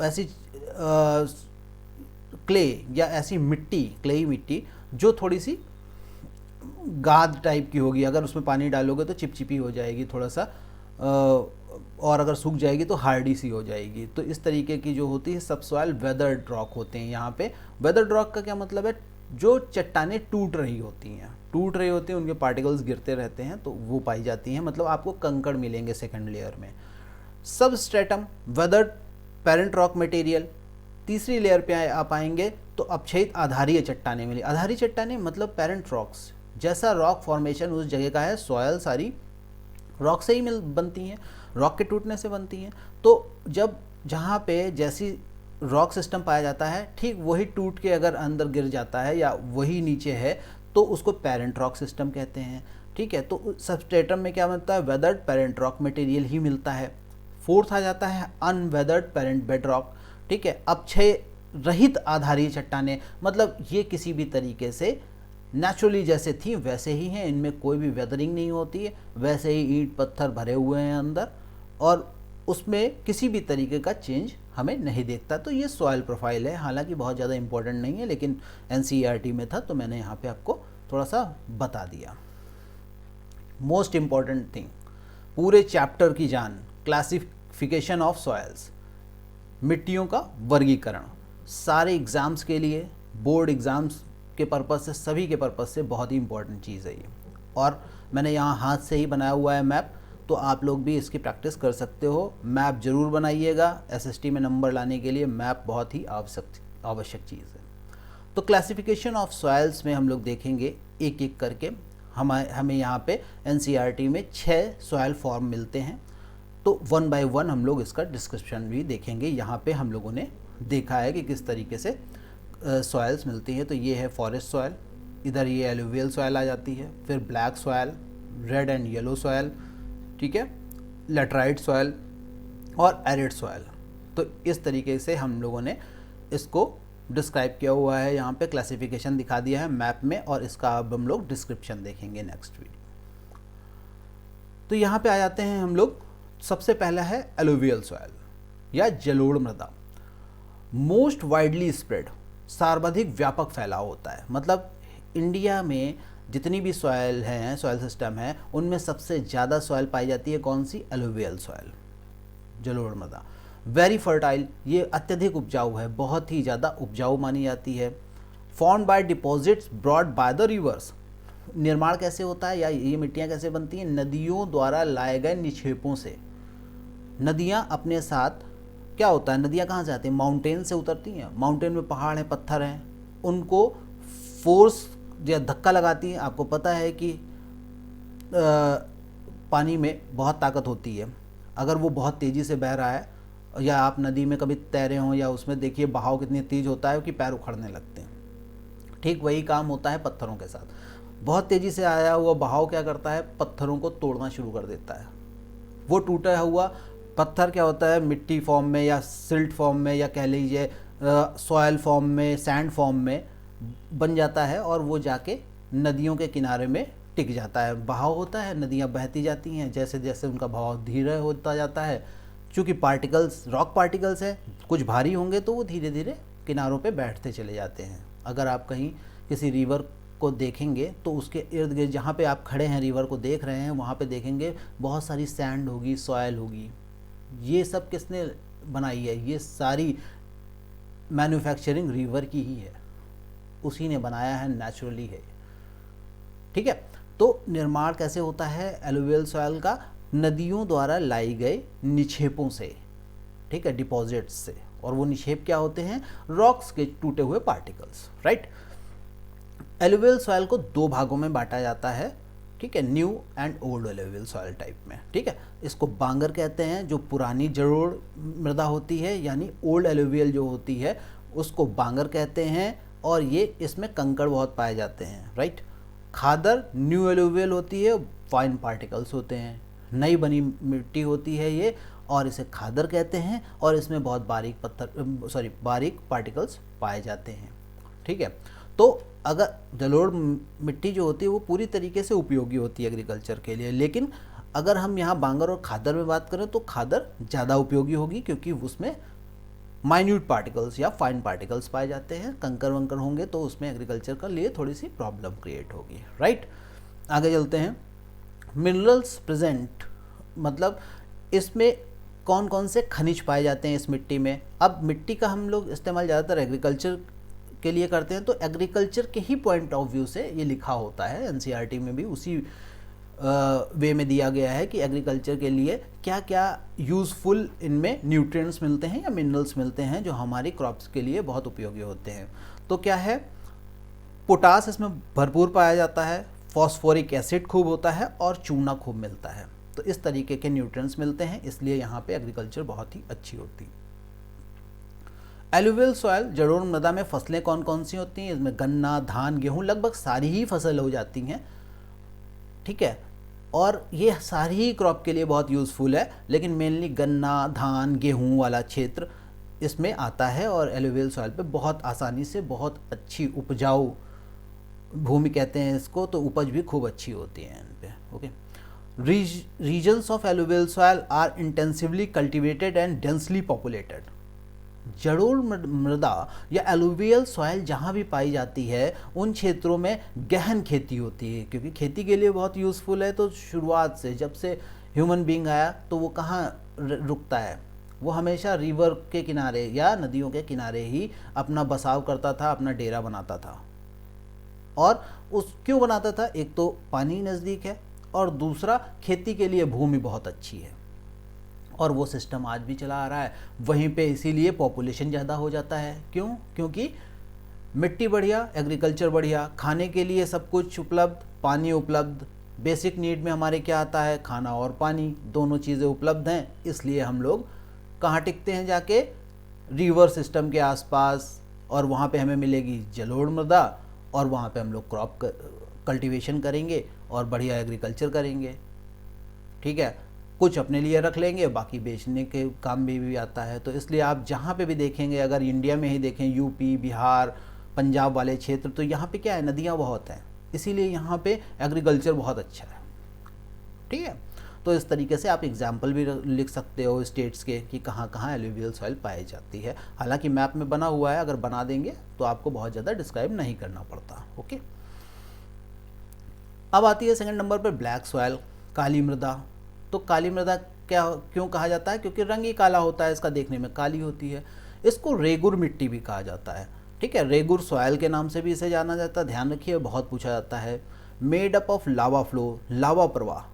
ऐसी क्ले या ऐसी मिट्टी, क्लेई मिट्टी जो थोड़ी सी गाद टाइप की होगी, अगर उसमें पानी डालोगे तो चिपचिपी हो जाएगी थोड़ा सा, और अगर सूख जाएगी तो हार्डी सी हो जाएगी। तो इस तरीके की जो होती है सब सॉइल वेदर्ड रॉक होते हैं। यहाँ पे वेदर्ड रॉक का क्या मतलब है, जो चट्टानें टूट रही होती हैं, उनके पार्टिकल्स गिरते रहते हैं तो वो पाई जाती हैं, मतलब आपको कंकड़ मिलेंगे सेकंड लेयर में। सब stratum, weathered parent rock material. तीसरी लेयर पे आप आएंगे तो अपक्षयित आधारीय चट्टानें मिली। आधारीय चट्टानें मतलब पेरेंट रॉक्स, जैसा रॉक फॉर्मेशन उस जगह का है, सॉयल सारी रॉक से ही बनती हैं, रॉक के टूटने से बनती हैं। तो जब जहाँ पे जैसी रॉक सिस्टम पाया जाता है, ठीक वही टूट के अगर अंदर गिर जाता है या वही नीचे है तो उसको पेरेंट रॉक सिस्टम कहते हैं, ठीक है। तो सबस्ट्रेटम में क्या मिलता है, वेदर्ड पेरेंट रॉक मटेरियल ही मिलता है। फोर्थ आ जाता है अनवेदर्ड पेरेंट बेड रॉक, ठीक है। अपक्षय रहित आधारीय चट्टानें, मतलब ये किसी भी तरीके से नेचुरली जैसे थी वैसे ही हैं, इनमें कोई भी वेदरिंग नहीं होती है, वैसे ही ईंट पत्थर भरे हुए हैं अंदर और उसमें किसी भी तरीके का चेंज हमें नहीं देखता। तो ये सॉइल प्रोफाइल है, हालांकि बहुत ज़्यादा इंपॉर्टेंट नहीं है लेकिन एनसीईआरटी में था तो मैंने यहाँ पे आपको थोड़ा सा बता दिया। मोस्ट इम्पॉर्टेंट थिंग, पूरे चैप्टर की जान, क्लासिफिकेशन ऑफ सॉइल्स, मिट्टियों का वर्गीकरण, सारे एग्ज़ाम्स के लिए, बोर्ड एग्ज़ाम्स के पर्पज़ से, सभी के पर्पज़ से बहुत ही इंपॉर्टेंट चीज़ है ये। और मैंने यहाँ हाथ से ही बनाया हुआ है मैप, तो आप लोग भी इसकी प्रैक्टिस कर सकते हो। मैप ज़रूर बनाइएगा, एसएसटी में नंबर लाने के लिए मैप बहुत ही आवश्यक चीज़ है। तो क्लासिफिकेशन ऑफ सॉइल्स में हम लोग देखेंगे एक एक करके। हमें यहाँ पे एनसीईआरटी में 6 सॉइल फॉर्म मिलते हैं, तो 1 बाय 1 हम लोग इसका डिस्क्रिप्शन भी देखेंगे। यहाँ पे हम लोगों ने देखा है कि किस तरीके से सॉइल्स मिलती हैं। तो ये है फॉरेस्ट सॉइल, इधर ये एलुवियल सॉइल आ जाती है, फिर black soil, red and yellow soil, ठीक है, लेटराइट सॉयल और एरिड सॉयल। तो इस तरीके से हम लोगों ने इसको डिस्क्राइब किया हुआ है, यहाँ पे क्लासिफिकेशन दिखा दिया है मैप में, और इसका अब हम लोग डिस्क्रिप्शन देखेंगे नेक्स्ट वीडियो। तो यहाँ पे आ जाते हैं हम लोग। सबसे पहला है एलुवियल सॉयल या जलोढ़ मृदा। मोस्ट वाइडली स्प्रेड, सर्वाधिक व्यापक फैलाव होता है। मतलब इंडिया में जितनी भी सॉयल हैं, सॉयल सिस्टम है, उनमें सबसे ज़्यादा सॉयल पाई जाती है कौन सी? एलुवियल सॉयल, जलोढ़ मृदा। वेरी फर्टाइल, ये अत्यधिक उपजाऊ है, बहुत ही ज़्यादा उपजाऊ मानी जाती है। Formed by deposits brought by the reverse. निर्माण कैसे होता है या ये मिट्टियाँ कैसे बनती हैं? नदियों द्वारा लाए गए निक्षेपों से। नदियाँ अपने साथ, क्या होता है, नदियाँ कहाँ से आती हैं? माउंटेन से उतरती हैं। माउंटेन में पहाड़ हैं, पत्थर हैं, उनको फोर्स या धक्का लगाती हैं। आपको पता है कि पानी में बहुत ताकत होती है। अगर वो बहुत तेज़ी से बह रहा है, या आप नदी में कभी तैरे हों, या उसमें देखिए बहाव कितनी तेज होता है कि पैर उखड़ने लगते हैं। ठीक वही काम होता है पत्थरों के साथ। बहुत तेज़ी से आया हुआ बहाव क्या करता है? पत्थरों को तोड़ना शुरू कर देता है। वो टूटा हुआ पत्थर क्या होता है? मिट्टी फॉर्म में या सिल्ट फॉर्म में, या कह लीजिए सॉयल फॉर्म में, सैंड फॉर्म में बन जाता है, और वो जाके नदियों के किनारे में टिक जाता है। बहाव होता है, नदियाँ बहती जाती हैं, जैसे जैसे उनका बहाव धीरे होता जाता है, चूँकि पार्टिकल्स रॉक पार्टिकल्स हैं, कुछ भारी होंगे तो वो धीरे धीरे किनारों पे बैठते चले जाते हैं। अगर आप कहीं किसी रिवर को देखेंगे तो उसके इर्द गिर्द जहाँ पे आप खड़े हैं, रिवर को देख रहे हैं, वहाँ पे देखेंगे बहुत सारी सैंड होगी, सॉयल होगी। ये सब किसने बनाई है? ये सारी मैन्युफैक्चरिंग रिवर की ही है, उसी ने बनाया है, नेचुरली है। ठीक है, तो निर्माण कैसे होता है एलुवियल सॉयल का? नदियों द्वारा लाई गए निक्षेपों से, ठीक है, डिपॉजिट्स से। और वो निक्षेप क्या होते हैं? रॉक्स के टूटे हुए पार्टिकल्स, राइट। एलुवियल सॉयल को दो भागों में बांटा जाता है, ठीक है, new and old alluvial soil type में, ठीक है। इसको बांगर कहते हैं, जो पुरानी जलोढ़ मृदा होती है, यानी ओल्ड एलुवियल जो होती है उसको बांगर कहते हैं, और ये इसमें कंकड़ बहुत पाए जाते हैं, राइट। खादर न्यू एलुवियल होती है, फाइन पार्टिकल्स होते हैं, नई बनी मिट्टी होती है ये, और इसे खादर कहते हैं, और इसमें बहुत बारीक पार्टिकल्स पाए जाते हैं, ठीक है। तो अगर जलोढ़ मिट्टी जो होती है वो पूरी तरीके से उपयोगी होती है एग्रीकल्चर के लिए, लेकिन अगर हम यहाँ बांगर और खादर में बात करें तो खादर ज़्यादा उपयोगी होगी, क्योंकि उसमें माइन्यूट पार्टिकल्स या फाइन पार्टिकल्स पाए जाते हैं। कंकर वंकर होंगे तो उसमें एग्रीकल्चर के लिए थोड़ी सी प्रॉब्लम क्रिएट होगी, राइट। आगे चलते हैं। मिनरल्स प्रेजेंट, मतलब इसमें कौन कौन से खनिज पाए जाते हैं इस मिट्टी में। अब मिट्टी का हम लोग इस्तेमाल ज़्यादातर एग्रीकल्चर के लिए करते हैं, तो एग्रीकल्चर के ही पॉइंट ऑफ व्यू से ये लिखा होता है। एनसीईआरटी में भी उसी वे में दिया गया है कि एग्रीकल्चर के लिए क्या क्या यूज़फुल इनमें न्यूट्रिएंट्स मिलते हैं या मिनरल्स मिलते हैं जो हमारी क्रॉप्स के लिए बहुत उपयोगी होते हैं। तो क्या है? पोटास इसमें भरपूर पाया जाता है, फॉस्फोरिक एसिड खूब होता है, और चूना खूब मिलता है। तो इस तरीके के न्यूट्रिएंट्स मिलते हैं, इसलिए यहाँ पे एग्रीकल्चर बहुत ही अच्छी होती है। एलुवियल सॉयल जलोढ़ मृदा में फसलें कौन कौन सी होती हैं? इसमें गन्ना, धान, गेहूं, लगभग सारी ही फसल हो जाती हैं, ठीक है। और ये सारी ही क्रॉप के लिए बहुत यूज़फुल है, लेकिन मेनली गन्ना, धान, गेहूं वाला क्षेत्र इसमें आता है, और एलुवियल सॉयल पे बहुत आसानी से, बहुत अच्छी उपजाऊ भूमि कहते हैं इसको, तो उपज भी खूब अच्छी होती है इन पे, okay. Regions of alluvial soil are intensively cultivated and densely populated. जलोढ़ मृदा या एलुवियल सॉयल जहाँ भी पाई जाती है उन क्षेत्रों में गहन खेती होती है, क्योंकि खेती के लिए बहुत यूज़फुल है। तो शुरुआत से, जब से ह्यूमन बीइंग आया, तो वो कहाँ रुकता है? वो हमेशा रिवर के किनारे या नदियों के किनारे ही अपना बसाव करता था, अपना डेरा बनाता था। और उस क्यों बनाता था? एक तो पानी नज़दीक है, और दूसरा खेती के लिए भूमि बहुत अच्छी है, और वो सिस्टम आज भी चला आ रहा है वहीं पे। इसीलिए पॉपुलेशन ज़्यादा हो जाता है। क्यों? क्योंकि मिट्टी बढ़िया, एग्रीकल्चर बढ़िया, खाने के लिए सब कुछ उपलब्ध, पानी उपलब्ध। बेसिक नीड में हमारे क्या आता है? खाना और पानी, दोनों चीज़ें उपलब्ध हैं। इसलिए हम लोग कहाँ टिकते हैं? जाके रिवर सिस्टम के आसपास, और वहाँ पे हमें मिलेगी जलोढ़ मृदा, और वहाँ पे हम लोग क्रॉप कल्टीवेशन करेंगे और बढ़िया एग्रीकल्चर करेंगे। ठीक है, कुछ अपने लिए रख लेंगे, बाकी बेचने के काम में भी आता है। तो इसलिए आप जहाँ पे भी देखेंगे, अगर इंडिया में ही देखें, यूपी, बिहार, पंजाब वाले क्षेत्र, तो यहाँ पे क्या है, नदियाँ बहुत हैं, इसीलिए यहाँ पे एग्रीकल्चर बहुत अच्छा है। ठीक है, तो इस तरीके से आप एग्जाम्पल भी लिख सकते हो स्टेट्स के कि कहाँ कहाँ एलुवियल सॉइल पाई जाती है। हालांकि मैप में बना हुआ है, अगर बना देंगे तो आपको बहुत ज़्यादा डिस्क्राइब नहीं करना पड़ता। ओके, अब आती है सेकंड नंबर पर ब्लैक सॉइल, काली मृदा। तो काली मृदा क्या क्यों कहा जाता है? क्योंकि रंग ही काला होता है, इसका देखने में काली होती है। इसको रेगुर मिट्टी भी कहा जाता है। ठीक है, रेगुर सॉइल के नाम से भी इसे जाना जाता है। ध्यान रखिए, बहुत पूछा जाता है। Made up of lava flow, लावा प्रवाह,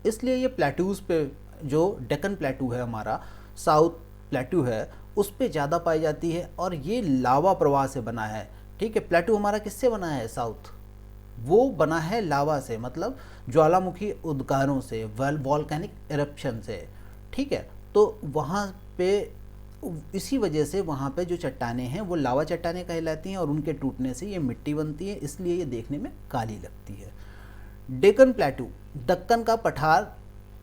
इसलिए ये प्लेट्यूज पे, जो डेक्कन प्लेट्यू है हमारा, साउथ प्लेट्यू है, उस पे ज़्यादा पाई जाती है और ये लावा प्रवाह से बना है। ठीक है, प्लेट्यू हमारा किससे बना है? साउथ, वो बना है लावा से, मतलब ज्वालामुखी उद्गारों से, वॉल्केनिक इरप्शन से। ठीक है, तो वहाँ पे इसी वजह से वहाँ पे जो चट्टानें हैं वो लावा चट्टानें कहलाती हैं और उनके टूटने से ये मिट्टी बनती है, इसलिए ये देखने में काली लगती है। डेक्कन प्लेट्यू, दक्कन का पठार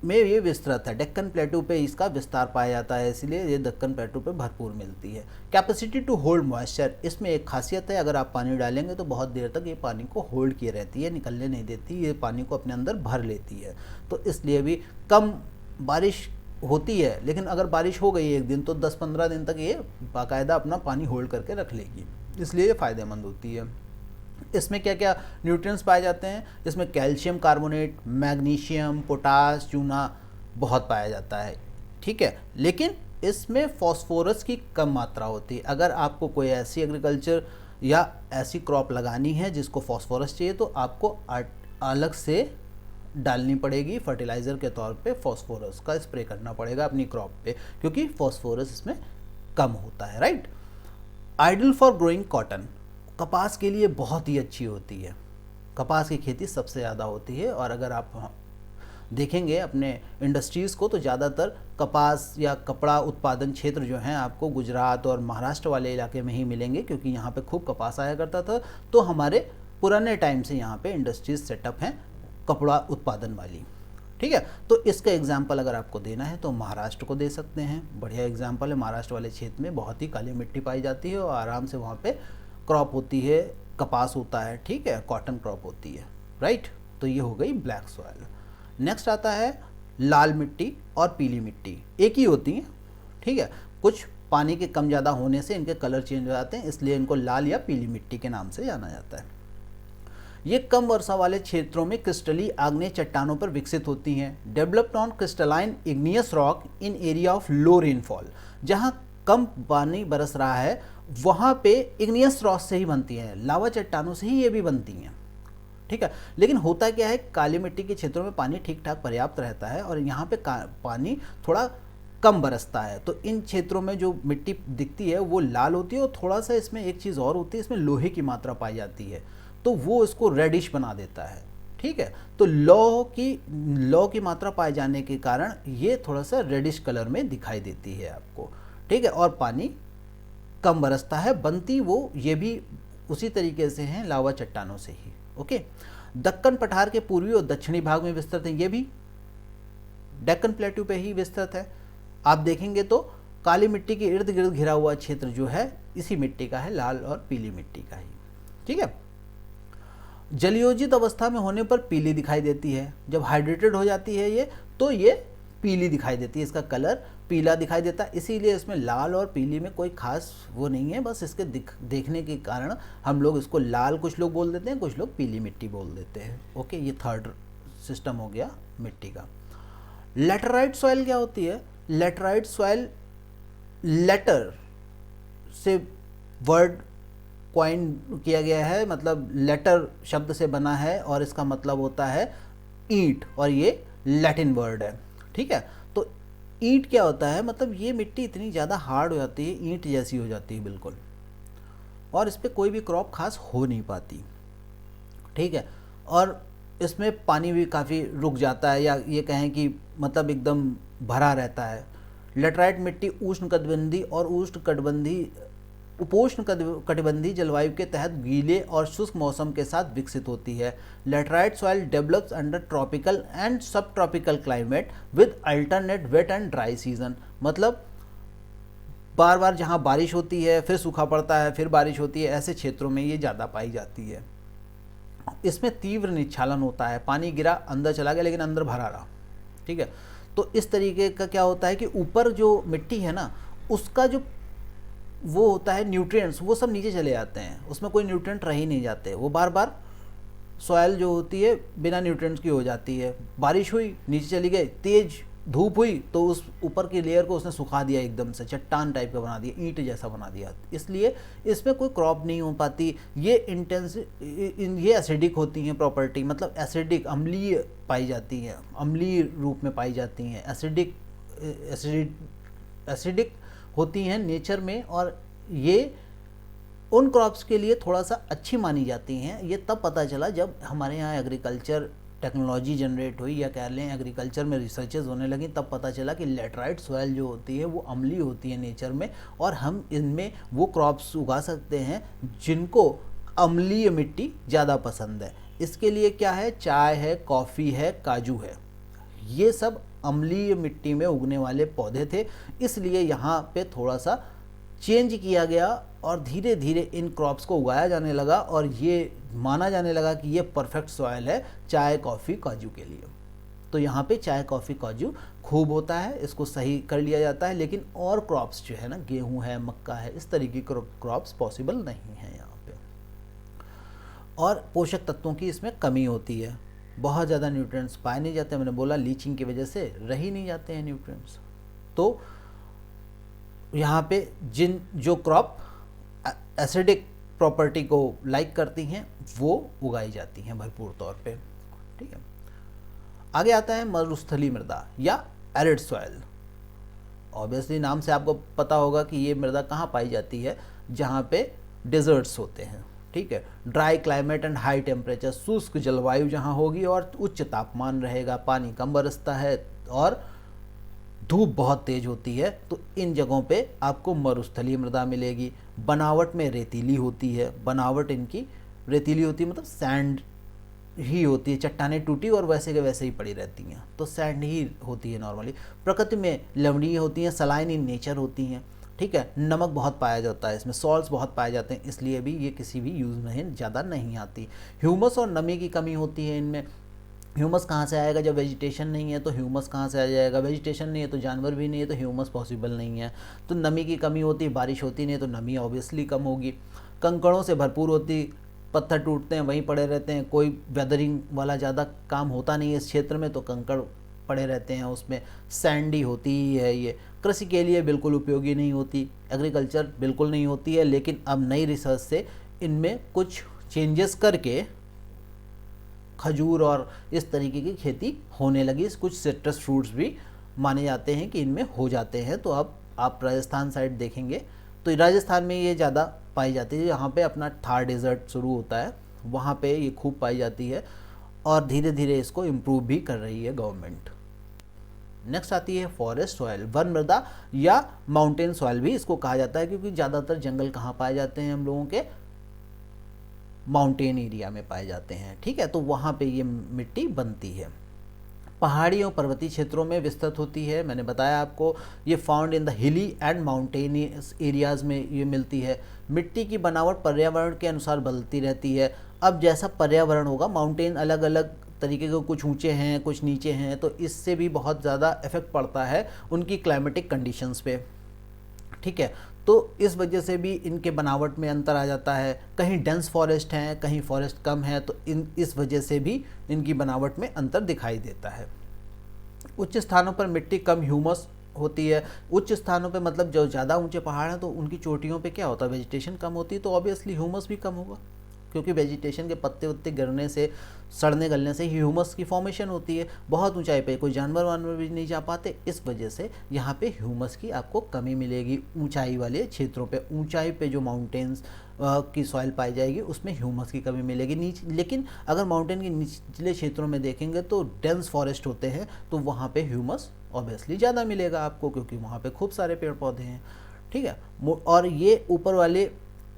में ये विस्तृत है। डेक्कन प्लेट्यू पे इसका विस्तार पाया जाता है, इसलिए ये दक्कन प्लेट्यू पे भरपूर मिलती है। कैपेसिटी टू होल्ड मॉइस्चर, इसमें एक खासियत है, अगर आप पानी डालेंगे तो बहुत देर तक ये पानी को होल्ड किए रहती है, निकलने नहीं देती, ये पानी को अपने अंदर भर लेती है। तो इसलिए भी कम बारिश होती है, लेकिन अगर बारिश हो गई एक दिन तो 10-15 दिन तक ये बाकायदा अपना पानी होल्ड करके रख लेगी, इसलिए ये फ़ायदेमंद होती है। इसमें क्या क्या न्यूट्रिएंट्स पाए जाते हैं? इसमें कैल्शियम कार्बोनेट, मैग्नीशियम, पोटास, चूना बहुत पाया जाता है। ठीक है, लेकिन इसमें फॉस्फोरस की कम मात्रा होती है। अगर आपको कोई ऐसी एग्रीकल्चर या ऐसी क्रॉप लगानी है जिसको फॉस्फोरस चाहिए, तो आपको अलग से डालनी पड़ेगी, फर्टिलाइज़र के तौर पे फॉस्फोरस का स्प्रे करना पड़ेगा अपनी क्रॉप पे, क्योंकि फॉस्फोरस इसमें कम होता है। Right. Ideal for growing cotton, कपास के लिए बहुत ही अच्छी होती है। कपास की खेती सबसे ज़्यादा होती है, और अगर आप देखेंगे अपने इंडस्ट्रीज़ को तो ज़्यादातर कपास या कपड़ा उत्पादन क्षेत्र जो हैं आपको गुजरात और महाराष्ट्र वाले इलाके में ही मिलेंगे, क्योंकि यहाँ पे खूब कपास आया करता था। तो हमारे पुराने टाइम से यहाँ पे इंडस्ट्रीज सेटअप हैं कपड़ा उत्पादन वाली। ठीक है, तो इसका एग्जाम्पल अगर आपको देना है तो महाराष्ट्र को दे सकते हैं। बढ़िया एग्जाम्पल है, महाराष्ट्र वाले क्षेत्र में बहुत ही काली मिट्टी पाई जाती है और आराम से वहाँ पे क्रॉप होती है, कपास होता है। ठीक है, कॉटन क्रॉप होती है। राइट, तो ये हो गई ब्लैक सॉइल। नेक्स्ट आता है लाल मिट्टी और पीली मिट्टी, एक ही होती हैं। ठीक है, कुछ पानी के कम ज़्यादा होने से इनके कलर चेंज हो जाते हैं, इसलिए इनको लाल या पीली मिट्टी के नाम से जाना जाता है। ये कम वर्षा वाले क्षेत्रों में क्रिस्टली आग्नेय चट्टानों पर विकसित होती हैं। Developed on crystalline igneous rock in area of low rainfall, जहाँ कम पानी बरस रहा है वहाँ पे इग्नियस रॉक से ही बनती हैं, लावा चट्टानों से ही ये भी बनती हैं। ठीक है, लेकिन होता क्या है, काली मिट्टी के क्षेत्रों में पानी ठीक ठाक पर्याप्त रहता है और यहाँ पे पानी थोड़ा कम बरसता है, तो इन क्षेत्रों में जो मिट्टी दिखती है वो लाल होती है। और थोड़ा सा इसमें एक चीज़ और होती है, इसमें लोहे की मात्रा पाई जाती है, तो वो इसको रेडिश बना देता है। ठीक है, तो लौ की मात्रा पाए जाने के कारण ये थोड़ा सा रेडिश कलर में दिखाई देती है आपको। ठीक है, और पानी कम बरसता है, बनती वो ये भी उसी तरीके से हैं, लावा चट्टानों से ही। ओके, दक्कन पठार के पूर्वी और दक्षिणी भाग में विस्तृत है, ये भी डेक्कन प्लेट्यू पे ही विस्तृत है। आप देखेंगे तो काली मिट्टी के इर्द गिर्द घिरा हुआ क्षेत्र जो है इसी मिट्टी का है, लाल और पीली मिट्टी का ही। ठीक है, जलयोजित अवस्था में होने पर पीली दिखाई देती है, जब हाइड्रेटेड हो जाती है ये तो ये पीली दिखाई देती है, इसका कलर पीला दिखाई देता है। इसीलिए इसमें लाल और पीली में कोई खास वो नहीं है, बस इसके देखने के कारण हम लोग इसको लाल कुछ लोग बोल देते हैं, कुछ लोग पीली मिट्टी बोल देते हैं। ओके, ये थर्ड सिस्टम हो गया मिट्टी का। लेटराइट सॉइल क्या होती है? लेटराइट सॉइल लेटर से वर्ड कॉइन किया गया है, मतलब लेटर शब्द से बना है और इसका मतलब होता है ईंट, और ये लैटिन वर्ड है। ठीक है, तो ईंट क्या होता है, मतलब ये मिट्टी इतनी ज़्यादा हार्ड हो जाती है, ईंट जैसी हो जाती है बिल्कुल, और इस पर कोई भी क्रॉप खास हो नहीं पाती। ठीक है, और इसमें पानी भी काफ़ी रुक जाता है, या ये कहें कि मतलब एकदम भरा रहता है। लेटराइट मिट्टी उष्णकटिबंधीय और उष्णकटिबंधीय उपोष्ण कटिबंधीय जलवायु के तहत गीले और शुष्क मौसम के साथ विकसित होती है। Laterite soil develops under tropical and subtropical climate with alternate wet and dry season. मतलब बार बार जहाँ बारिश होती है फिर सूखा पड़ता है फिर बारिश होती है, ऐसे क्षेत्रों में ये ज़्यादा पाई जाती है। इसमें तीव्र निच्छालन होता है, पानी गिरा अंदर चला गया लेकिन अंदर भरा रहा। ठीक है, तो इस तरीके का क्या होता है कि ऊपर जो मिट्टी है ना, उसका जो वो होता है न्यूट्रिएंट्स, वो सब नीचे चले जाते हैं, उसमें कोई न्यूट्रिएंट रह ही नहीं जाते। वो बार बार सॉयल जो होती है बिना न्यूट्रिएंट्स की हो जाती है। बारिश हुई नीचे चली गई, तेज धूप हुई तो उस ऊपर की लेयर को उसने सुखा दिया, एकदम से चट्टान टाइप का बना दिया, ईंट जैसा बना दिया। इसलिए इसमें कोई क्रॉप नहीं हो पाती। ये ये एसिडिक होती हैं प्रॉपर्टी, मतलब एसिडिक अम्लीय पाई जाती हैं, अम्लीय रूप में पाई जाती हैं, एसिडिक होती हैं नेचर में। और ये उन क्रॉप्स के लिए थोड़ा सा अच्छी मानी जाती हैं। ये तब पता चला जब हमारे यहाँ एग्रीकल्चर टेक्नोलॉजी जनरेट हुई, या कह लें एग्रीकल्चर में रिसर्चेज होने लगी, तब पता चला कि लैटराइट सॉइल जो होती है वो अम्लीय होती है नेचर में, और हम इनमें वो क्रॉप्स उगा सकते हैं जिनको अम्लीय मिट्टी ज़्यादा पसंद है। इसके लिए क्या है, चाय है, कॉफ़ी है, काजू है, ये सब अम्लीय मिट्टी में उगने वाले पौधे थे। इसलिए यहाँ पे थोड़ा सा चेंज किया गया और धीरे धीरे इन क्रॉप्स को उगाया जाने लगा, और ये माना जाने लगा कि ये परफेक्ट सॉइल है चाय, कॉफ़ी, काजू के लिए। तो यहाँ पे चाय, कॉफ़ी, काजू खूब होता है, इसको सही कर लिया जाता है। लेकिन और क्रॉप्स जो है ना, गेहूँ है, मक्का है, इस तरीके के क्रॉप्स पॉसिबल नहीं है यहाँ पे। और पोषक तत्वों की इसमें कमी होती है, बहुत ज़्यादा न्यूट्रिएंट्स पाए नहीं जाते। मैंने बोला लीचिंग की वजह से रह ही नहीं जाते हैं न्यूट्रिएंट्स। तो यहाँ पे जो क्रॉप एसिडिक प्रॉपर्टी को लाइक करती हैं वो उगाई जाती हैं भरपूर तौर पे। ठीक है, आगे आता है मरुस्थलीय मृदा या एरिड सॉइल। ऑब्वियसली नाम से आपको पता होगा कि ये मृदा कहाँ पाई जाती है, जहाँ पे डेजर्ट्स होते हैं। ठीक है, dry climate and high temperature, शुष्क जलवायु जहाँ होगी और उच्च तापमान रहेगा, पानी कम बरसता है और धूप बहुत तेज होती है, तो इन जगहों पे आपको मरुस्थलीय मृदा मिलेगी। बनावट में रेतीली होती है, बनावट इनकी रेतीली होती है, मतलब सैंड ही होती है, चट्टानें टूटी और वैसे के वैसे ही पड़ी रहती हैं, तो सैंड ही होती है नॉर्मली। प्रकृति में लवणीय होती हैं, सलाइन इन नेचर होती हैं। ठीक है, नमक बहुत पाया जाता है इसमें, सॉल्ट्स बहुत पाए जाते हैं, इसलिए भी ये किसी भी यूज़ में ज़्यादा नहीं आती। ह्यूमस और नमी की कमी होती है इनमें। ह्यूमस कहाँ से आएगा, जब वेजिटेशन नहीं है तो ह्यूमस कहाँ से आ जाएगा, वेजिटेशन नहीं है तो जानवर भी नहीं है तो ह्यूमस पॉसिबल नहीं है। तो नमी की कमी होती है, बारिश होती नहीं तो नमी ऑब्वियसली कम होगी। कंकड़ों से भरपूर होती, पत्थर टूटते हैं वहीं पड़े रहते हैं, कोई वेदरिंग वाला ज़्यादा काम होता नहीं है इस क्षेत्र में, तो कंकड़ पड़े रहते हैं उसमें, सैंडी होती ही है ये। कृषि के लिए बिल्कुल उपयोगी नहीं होती, एग्रीकल्चर बिल्कुल नहीं होती है। लेकिन अब नई रिसर्च से इनमें कुछ चेंजेस करके खजूर और इस तरीके की खेती होने लगी। कुछ सिट्रस फ्रूट्स भी माने जाते हैं कि इनमें हो जाते हैं। तो अब आप राजस्थान साइड देखेंगे तो राजस्थान में ये ज़्यादा पाई जाती है, यहाँ पे अपना थार डेजर्ट शुरू होता है, वहाँ पे ये खूब पाई जाती है और धीरे धीरे इसको इम्प्रूव भी कर रही है गवर्नमेंट। नेक्स्ट आती है फॉरेस्ट सॉइल, वन मृदा या माउंटेन सॉइल भी इसको कहा जाता है, क्योंकि ज़्यादातर जंगल कहाँ पाए जाते हैं हम लोगों के, माउंटेन एरिया में पाए जाते हैं। ठीक है, तो वहाँ पे ये मिट्टी बनती है। पहाड़ी और पर्वतीय क्षेत्रों में विस्तृत होती है, मैंने बताया आपको। ये found in the hilly and mountainous areas में ये मिलती है। मिट्टी की बनावट पर्यावरण के अनुसार बदलती रहती है। अब जैसा पर्यावरण होगा, माउंटेन अलग अलग तरीके के, कुछ ऊंचे हैं कुछ नीचे हैं, तो इससे भी बहुत ज़्यादा इफेक्ट पड़ता है उनकी क्लाइमेटिक कंडीशंस पे। ठीक है, तो इस वजह से भी इनके बनावट में अंतर आ जाता है। कहीं डेंस फॉरेस्ट हैं, कहीं फॉरेस्ट कम है, तो इस वजह से भी इनकी बनावट में अंतर दिखाई देता है। उच्च स्थानों पर मिट्टी कम ह्यूमस होती है। उच्च स्थानों पे मतलब जो ज़्यादा ऊंचे पहाड़ हैं तो उनकी चोटियों पे क्या होता है, वेजिटेशन कम होती है, तो ऑब्वियसली ह्यूमस भी कम होगा, क्योंकि वेजिटेशन के पत्ते उत्ते गिरने से, सड़ने गलने से ह्यूमस की फॉर्मेशन होती है। बहुत ऊंचाई पे कोई जानवर वानवर भी नहीं जा पाते, इस वजह से यहाँ पे ह्यूमस की आपको कमी मिलेगी। ऊंचाई वाले क्षेत्रों पे, ऊंचाई पे जो माउंटेन्स की सॉइल पाई जाएगी उसमें ह्यूमस की कमी मिलेगी। लेकिन अगर माउंटेन के निचले क्षेत्रों में देखेंगे तो डेंस फॉरेस्ट होते हैं, तो वहाँ पे ह्यूमस ऑब्वियसली ज़्यादा मिलेगा आपको, क्योंकि वहाँ पे खूब सारे पेड़ पौधे हैं। ठीक है। और ये ऊपर वाले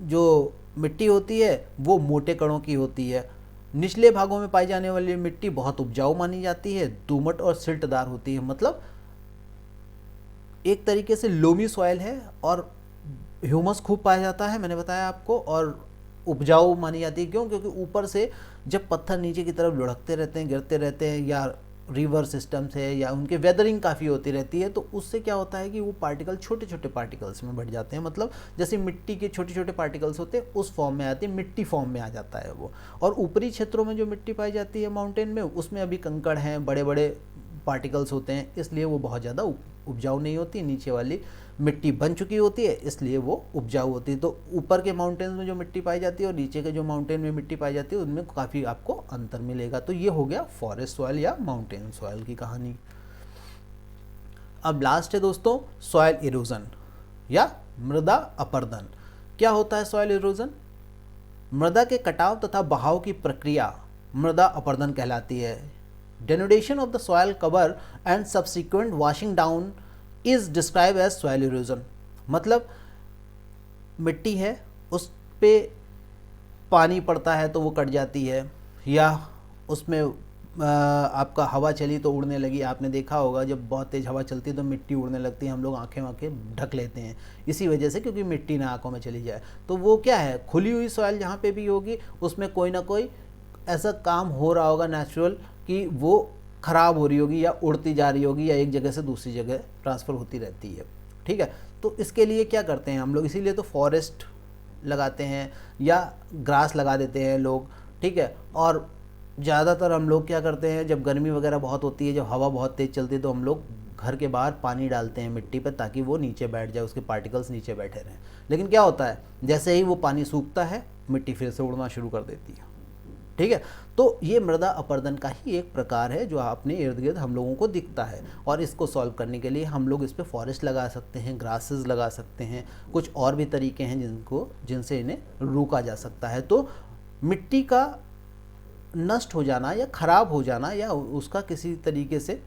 जो मिट्टी होती है वो मोटे कणों की होती है। निचले भागों में पाई जाने वाली मिट्टी बहुत उपजाऊ मानी जाती है, दोमट और सिल्टदार होती है। मतलब एक तरीके से लोमी सॉइल है और ह्यूमस खूब पाया जाता है, मैंने बताया आपको, और उपजाऊ मानी जाती है। क्यों? क्योंकि ऊपर से जब पत्थर नीचे की तरफ लुढ़कते रहते हैं, गिरते रहते हैं, या रिवर सिस्टम से, या उनके वेदरिंग काफ़ी होती रहती है, तो उससे क्या होता है कि वो पार्टिकल छोटे छोटे पार्टिकल्स में बढ़ जाते हैं। मतलब जैसे मिट्टी के छोटे छोटे पार्टिकल्स होते हैं उस फॉर्म में आते हैं, मिट्टी फॉर्म में आ जाता है वो। और ऊपरी क्षेत्रों में जो मिट्टी पाई जाती है माउंटेन में, उसमें अभी कंकड़ हैं, बड़े बड़े पार्टिकल्स होते हैं, इसलिए वो बहुत ज़्यादा उपजाऊ नहीं होती। नीचे वाली मिट्टी बन चुकी होती है, इसलिए वो उपजाऊ होती है। तो ऊपर के माउंटेन्स में जो मिट्टी पाई जाती है और नीचे के जो माउंटेन में मिट्टी पाई जाती है, उनमें काफ़ी आपको अंतर मिलेगा। तो ये हो गया फॉरेस्ट सॉइल या माउंटेन सॉइल की कहानी। अब लास्ट है दोस्तों सॉइल इरोजन या मृदा अपरदन। क्या होता है सॉइल इरोजन? मृदा के कटाव तथा बहाव की प्रक्रिया मृदा अपरदन कहलाती है। Denudation of the soil cover and subsequent washing down is described as soil erosion। मतलब मिट्टी है, उस पे पानी पड़ता है तो वो कट जाती है, या उसमें आपका हवा चली तो उड़ने लगी। आपने देखा होगा जब बहुत तेज़ हवा चलती है तो मिट्टी उड़ने लगती है, हम लोग आंखें ढक लेते हैं इसी वजह से, क्योंकि मिट्टी ना आंखों में चली जाए। तो वो क्या है, खुली हुई सॉइल जहाँ पे भी होगी उसमें कोई ना कोई ऐसा काम हो रहा होगा नेचुरल कि वो ख़राब हो रही होगी, या उड़ती जा रही होगी, या एक जगह से दूसरी जगह ट्रांसफ़र होती रहती है। ठीक है, तो इसके लिए क्या करते हैं हम लोग, इसीलिए तो फॉरेस्ट लगाते हैं या ग्रास लगा देते हैं लोग। ठीक है, और ज़्यादातर हम लोग क्या करते हैं, जब गर्मी वगैरह बहुत होती है, जब हवा बहुत तेज़ चलती है, तो हम लोग घर के बाहर पानी डालते हैं मिट्टी पर, ताकि वो नीचे बैठ जाए, उसके पार्टिकल्स नीचे बैठे रहें। लेकिन क्या होता है, जैसे ही वो पानी सूखता है मिट्टी फिर से उड़ना शुरू कर देती है। ठीक है, तो ये मृदा अपरदन का ही एक प्रकार है जो अपने इर्द गिर्द हम लोगों को दिखता है। और इसको सॉल्व करने के लिए हम लोग इस पर फॉरेस्ट लगा सकते हैं, ग्रासेस लगा सकते हैं, कुछ और भी तरीके हैं जिनसे इन्हें रोका जा सकता है। तो मिट्टी का नष्ट हो जाना या ख़राब हो जाना, या उसका किसी तरीके से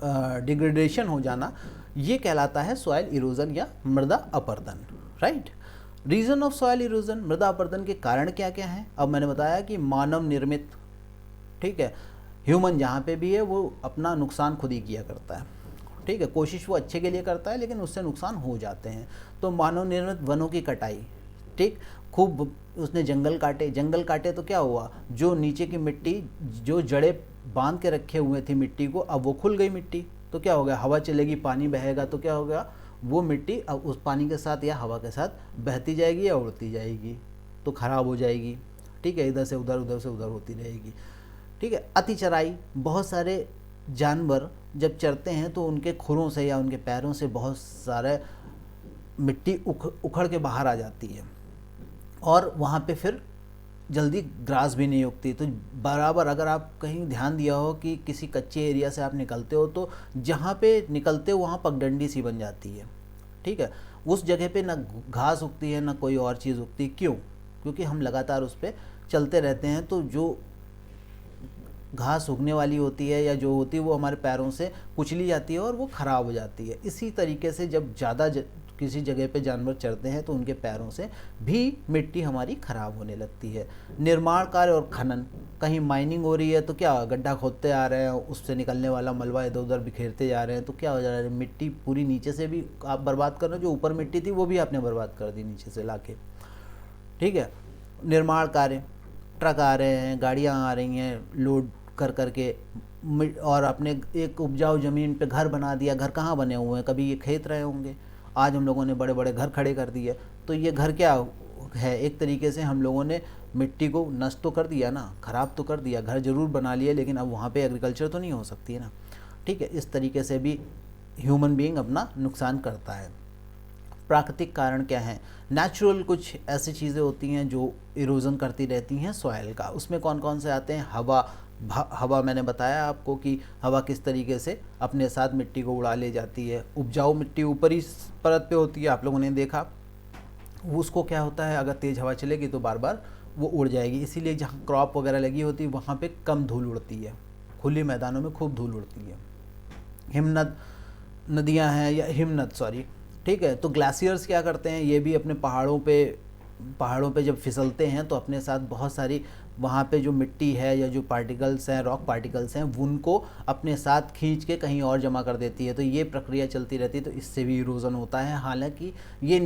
डिग्रेडेशन हो जाना, ये कहलाता है सॉइल इरोजन या मृदा अपरदन। Right. Reason of soil erosion, मृदा अपरदन के कारण क्या क्या हैं? अब मैंने बताया कि मानव निर्मित, ठीक है, ह्यूमन जहाँ पे भी है वो अपना नुकसान खुद ही किया करता है। ठीक है, कोशिश वो अच्छे के लिए करता है लेकिन उससे नुकसान हो जाते हैं। तो मानव निर्मित वनों की कटाई, ठीक, खूब उसने जंगल काटे तो क्या हुआ, जो नीचे की मिट्टी, जो जड़ें बांध के रखे हुए थी मिट्टी को, अब वो खुल गई मिट्टी, तो क्या हो गया, हवा चलेगी, पानी बहेगा, तो क्या हो गया, वो मिट्टी अब उस पानी के साथ या हवा के साथ बहती जाएगी या उड़ती जाएगी, तो ख़राब हो जाएगी। ठीक है, इधर से उधर, उधर से उधर होती रहेगी। ठीक है, अति चराई, बहुत सारे जानवर जब चरते हैं तो उनके खुरों से या उनके पैरों से बहुत सारे मिट्टी उखड़ के बाहर आ जाती है, और वहाँ पे फिर जल्दी ग्रास भी नहीं उगती। तो बराबर अगर आप कहीं ध्यान दिया हो कि किसी कच्चे एरिया से आप निकलते हो, तो जहाँ पे निकलते हो वहाँ पगडंडी सी बन जाती है। ठीक है, उस जगह पे ना घास उगती है ना कोई और चीज़ उगती। क्यों? क्योंकि हम लगातार उस पर चलते रहते हैं, तो जो घास उगने वाली होती है या जो होती है वो हमारे पैरों से कुचली जाती है और वो ख़राब हो जाती है। इसी तरीके से जब ज़्यादा किसी जगह पे जानवर चरते हैं तो उनके पैरों से भी मिट्टी हमारी ख़राब होने लगती है। निर्माण कार्य और खनन, कहीं माइनिंग हो रही है तो क्या, गड्ढा खोदते आ रहे हैं, उससे निकलने वाला मलबा इधर उधर बिखेरते जा रहे हैं, तो क्या हो जा रहा है, मिट्टी पूरी नीचे से भी आप बर्बाद कर रहे हो, जो ऊपर मिट्टी थी वो भी आपने बर्बाद कर दी नीचे से ला के। ठीक है, निर्माण कार्य, ट्रक आ रहे हैं, गाड़ियाँ आ रही हैं लोड कर करके, और अपने एक उपजाऊ ज़मीन पे घर बना दिया। घर कहाँ बने हुए हैं, कभी ये खेत रहे होंगे, आज हम लोगों ने बड़े बड़े घर खड़े कर दिए। तो ये घर क्या है, एक तरीके से हम लोगों ने मिट्टी को नष्ट तो कर दिया ना, ख़राब तो कर दिया। घर ज़रूर बना लिए लेकिन अब वहाँ पे एग्रीकल्चर तो नहीं हो सकती है ना। ठीक है, इस तरीके से भी ह्यूमन बीइंग अपना नुकसान करता है। प्राकृतिक कारण क्या है? नेचुरल कुछ ऐसी चीज़ें होती हैं जो इरोजन करती रहती हैं सॉइल का। उसमें कौन कौन से आते हैं? हवा मैंने बताया आपको कि हवा किस तरीके से अपने साथ मिट्टी को उड़ा ले जाती है। उपजाऊ मिट्टी ऊपरी परत पे होती है, आप लोगों ने देखा, उसको क्या होता है, अगर तेज़ हवा चलेगी तो बार बार वो उड़ जाएगी। इसीलिए जहाँ क्रॉप वगैरह लगी होती है वहाँ पे कम धूल उड़ती है, खुले मैदानों में खूब धूल उड़ती है। हिमनद नदियाँ हैं या हिमनद ठीक है। तो ग्लेशियर्स क्या करते हैं, ये भी अपने पहाड़ों पे जब फिसलते हैं तो अपने साथ बहुत सारी वहाँ पे जो मिट्टी है या जो पार्टिकल्स हैं, रॉक पार्टिकल्स हैं, उनको अपने साथ खींच के कहीं और जमा कर देती है। तो ये प्रक्रिया चलती रहती है, तो इससे भी इरोजन होता है। हालांकि ये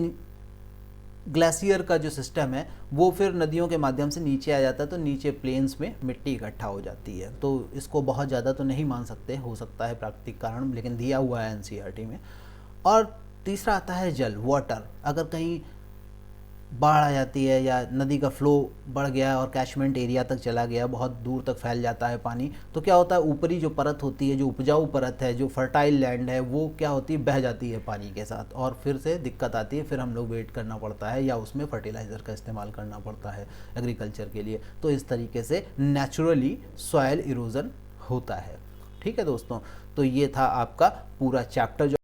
ग्लेशियर का जो सिस्टम है वो फिर नदियों के माध्यम से नीचे आ जाता है, तो नीचे प्लेन्स में मिट्टी इकट्ठा हो जाती है। तो इसको बहुत ज़्यादा तो नहीं मान सकते, हो सकता है प्राकृतिक कारण, लेकिन दिया हुआ है एनसीईआरटी में। और तीसरा आता है जल, वाटर। अगर कहीं बाढ़ आ जाती है या नदी का फ्लो बढ़ गया और कैचमेंट एरिया तक चला गया, बहुत दूर तक फैल जाता है पानी, तो क्या होता है, ऊपरी जो परत होती है, जो उपजाऊ परत है, जो फर्टाइल लैंड है, वो क्या होती है, बह जाती है पानी के साथ, और फिर से दिक्कत आती है। फिर हम लोग वेट करना पड़ता है या उसमें फर्टिलाइज़र का इस्तेमाल करना पड़ता है एग्रीकल्चर के लिए। तो इस तरीके से नेचुरली सॉयल इरोजन होता है। ठीक है दोस्तों, तो ये था आपका पूरा चैप्टर जो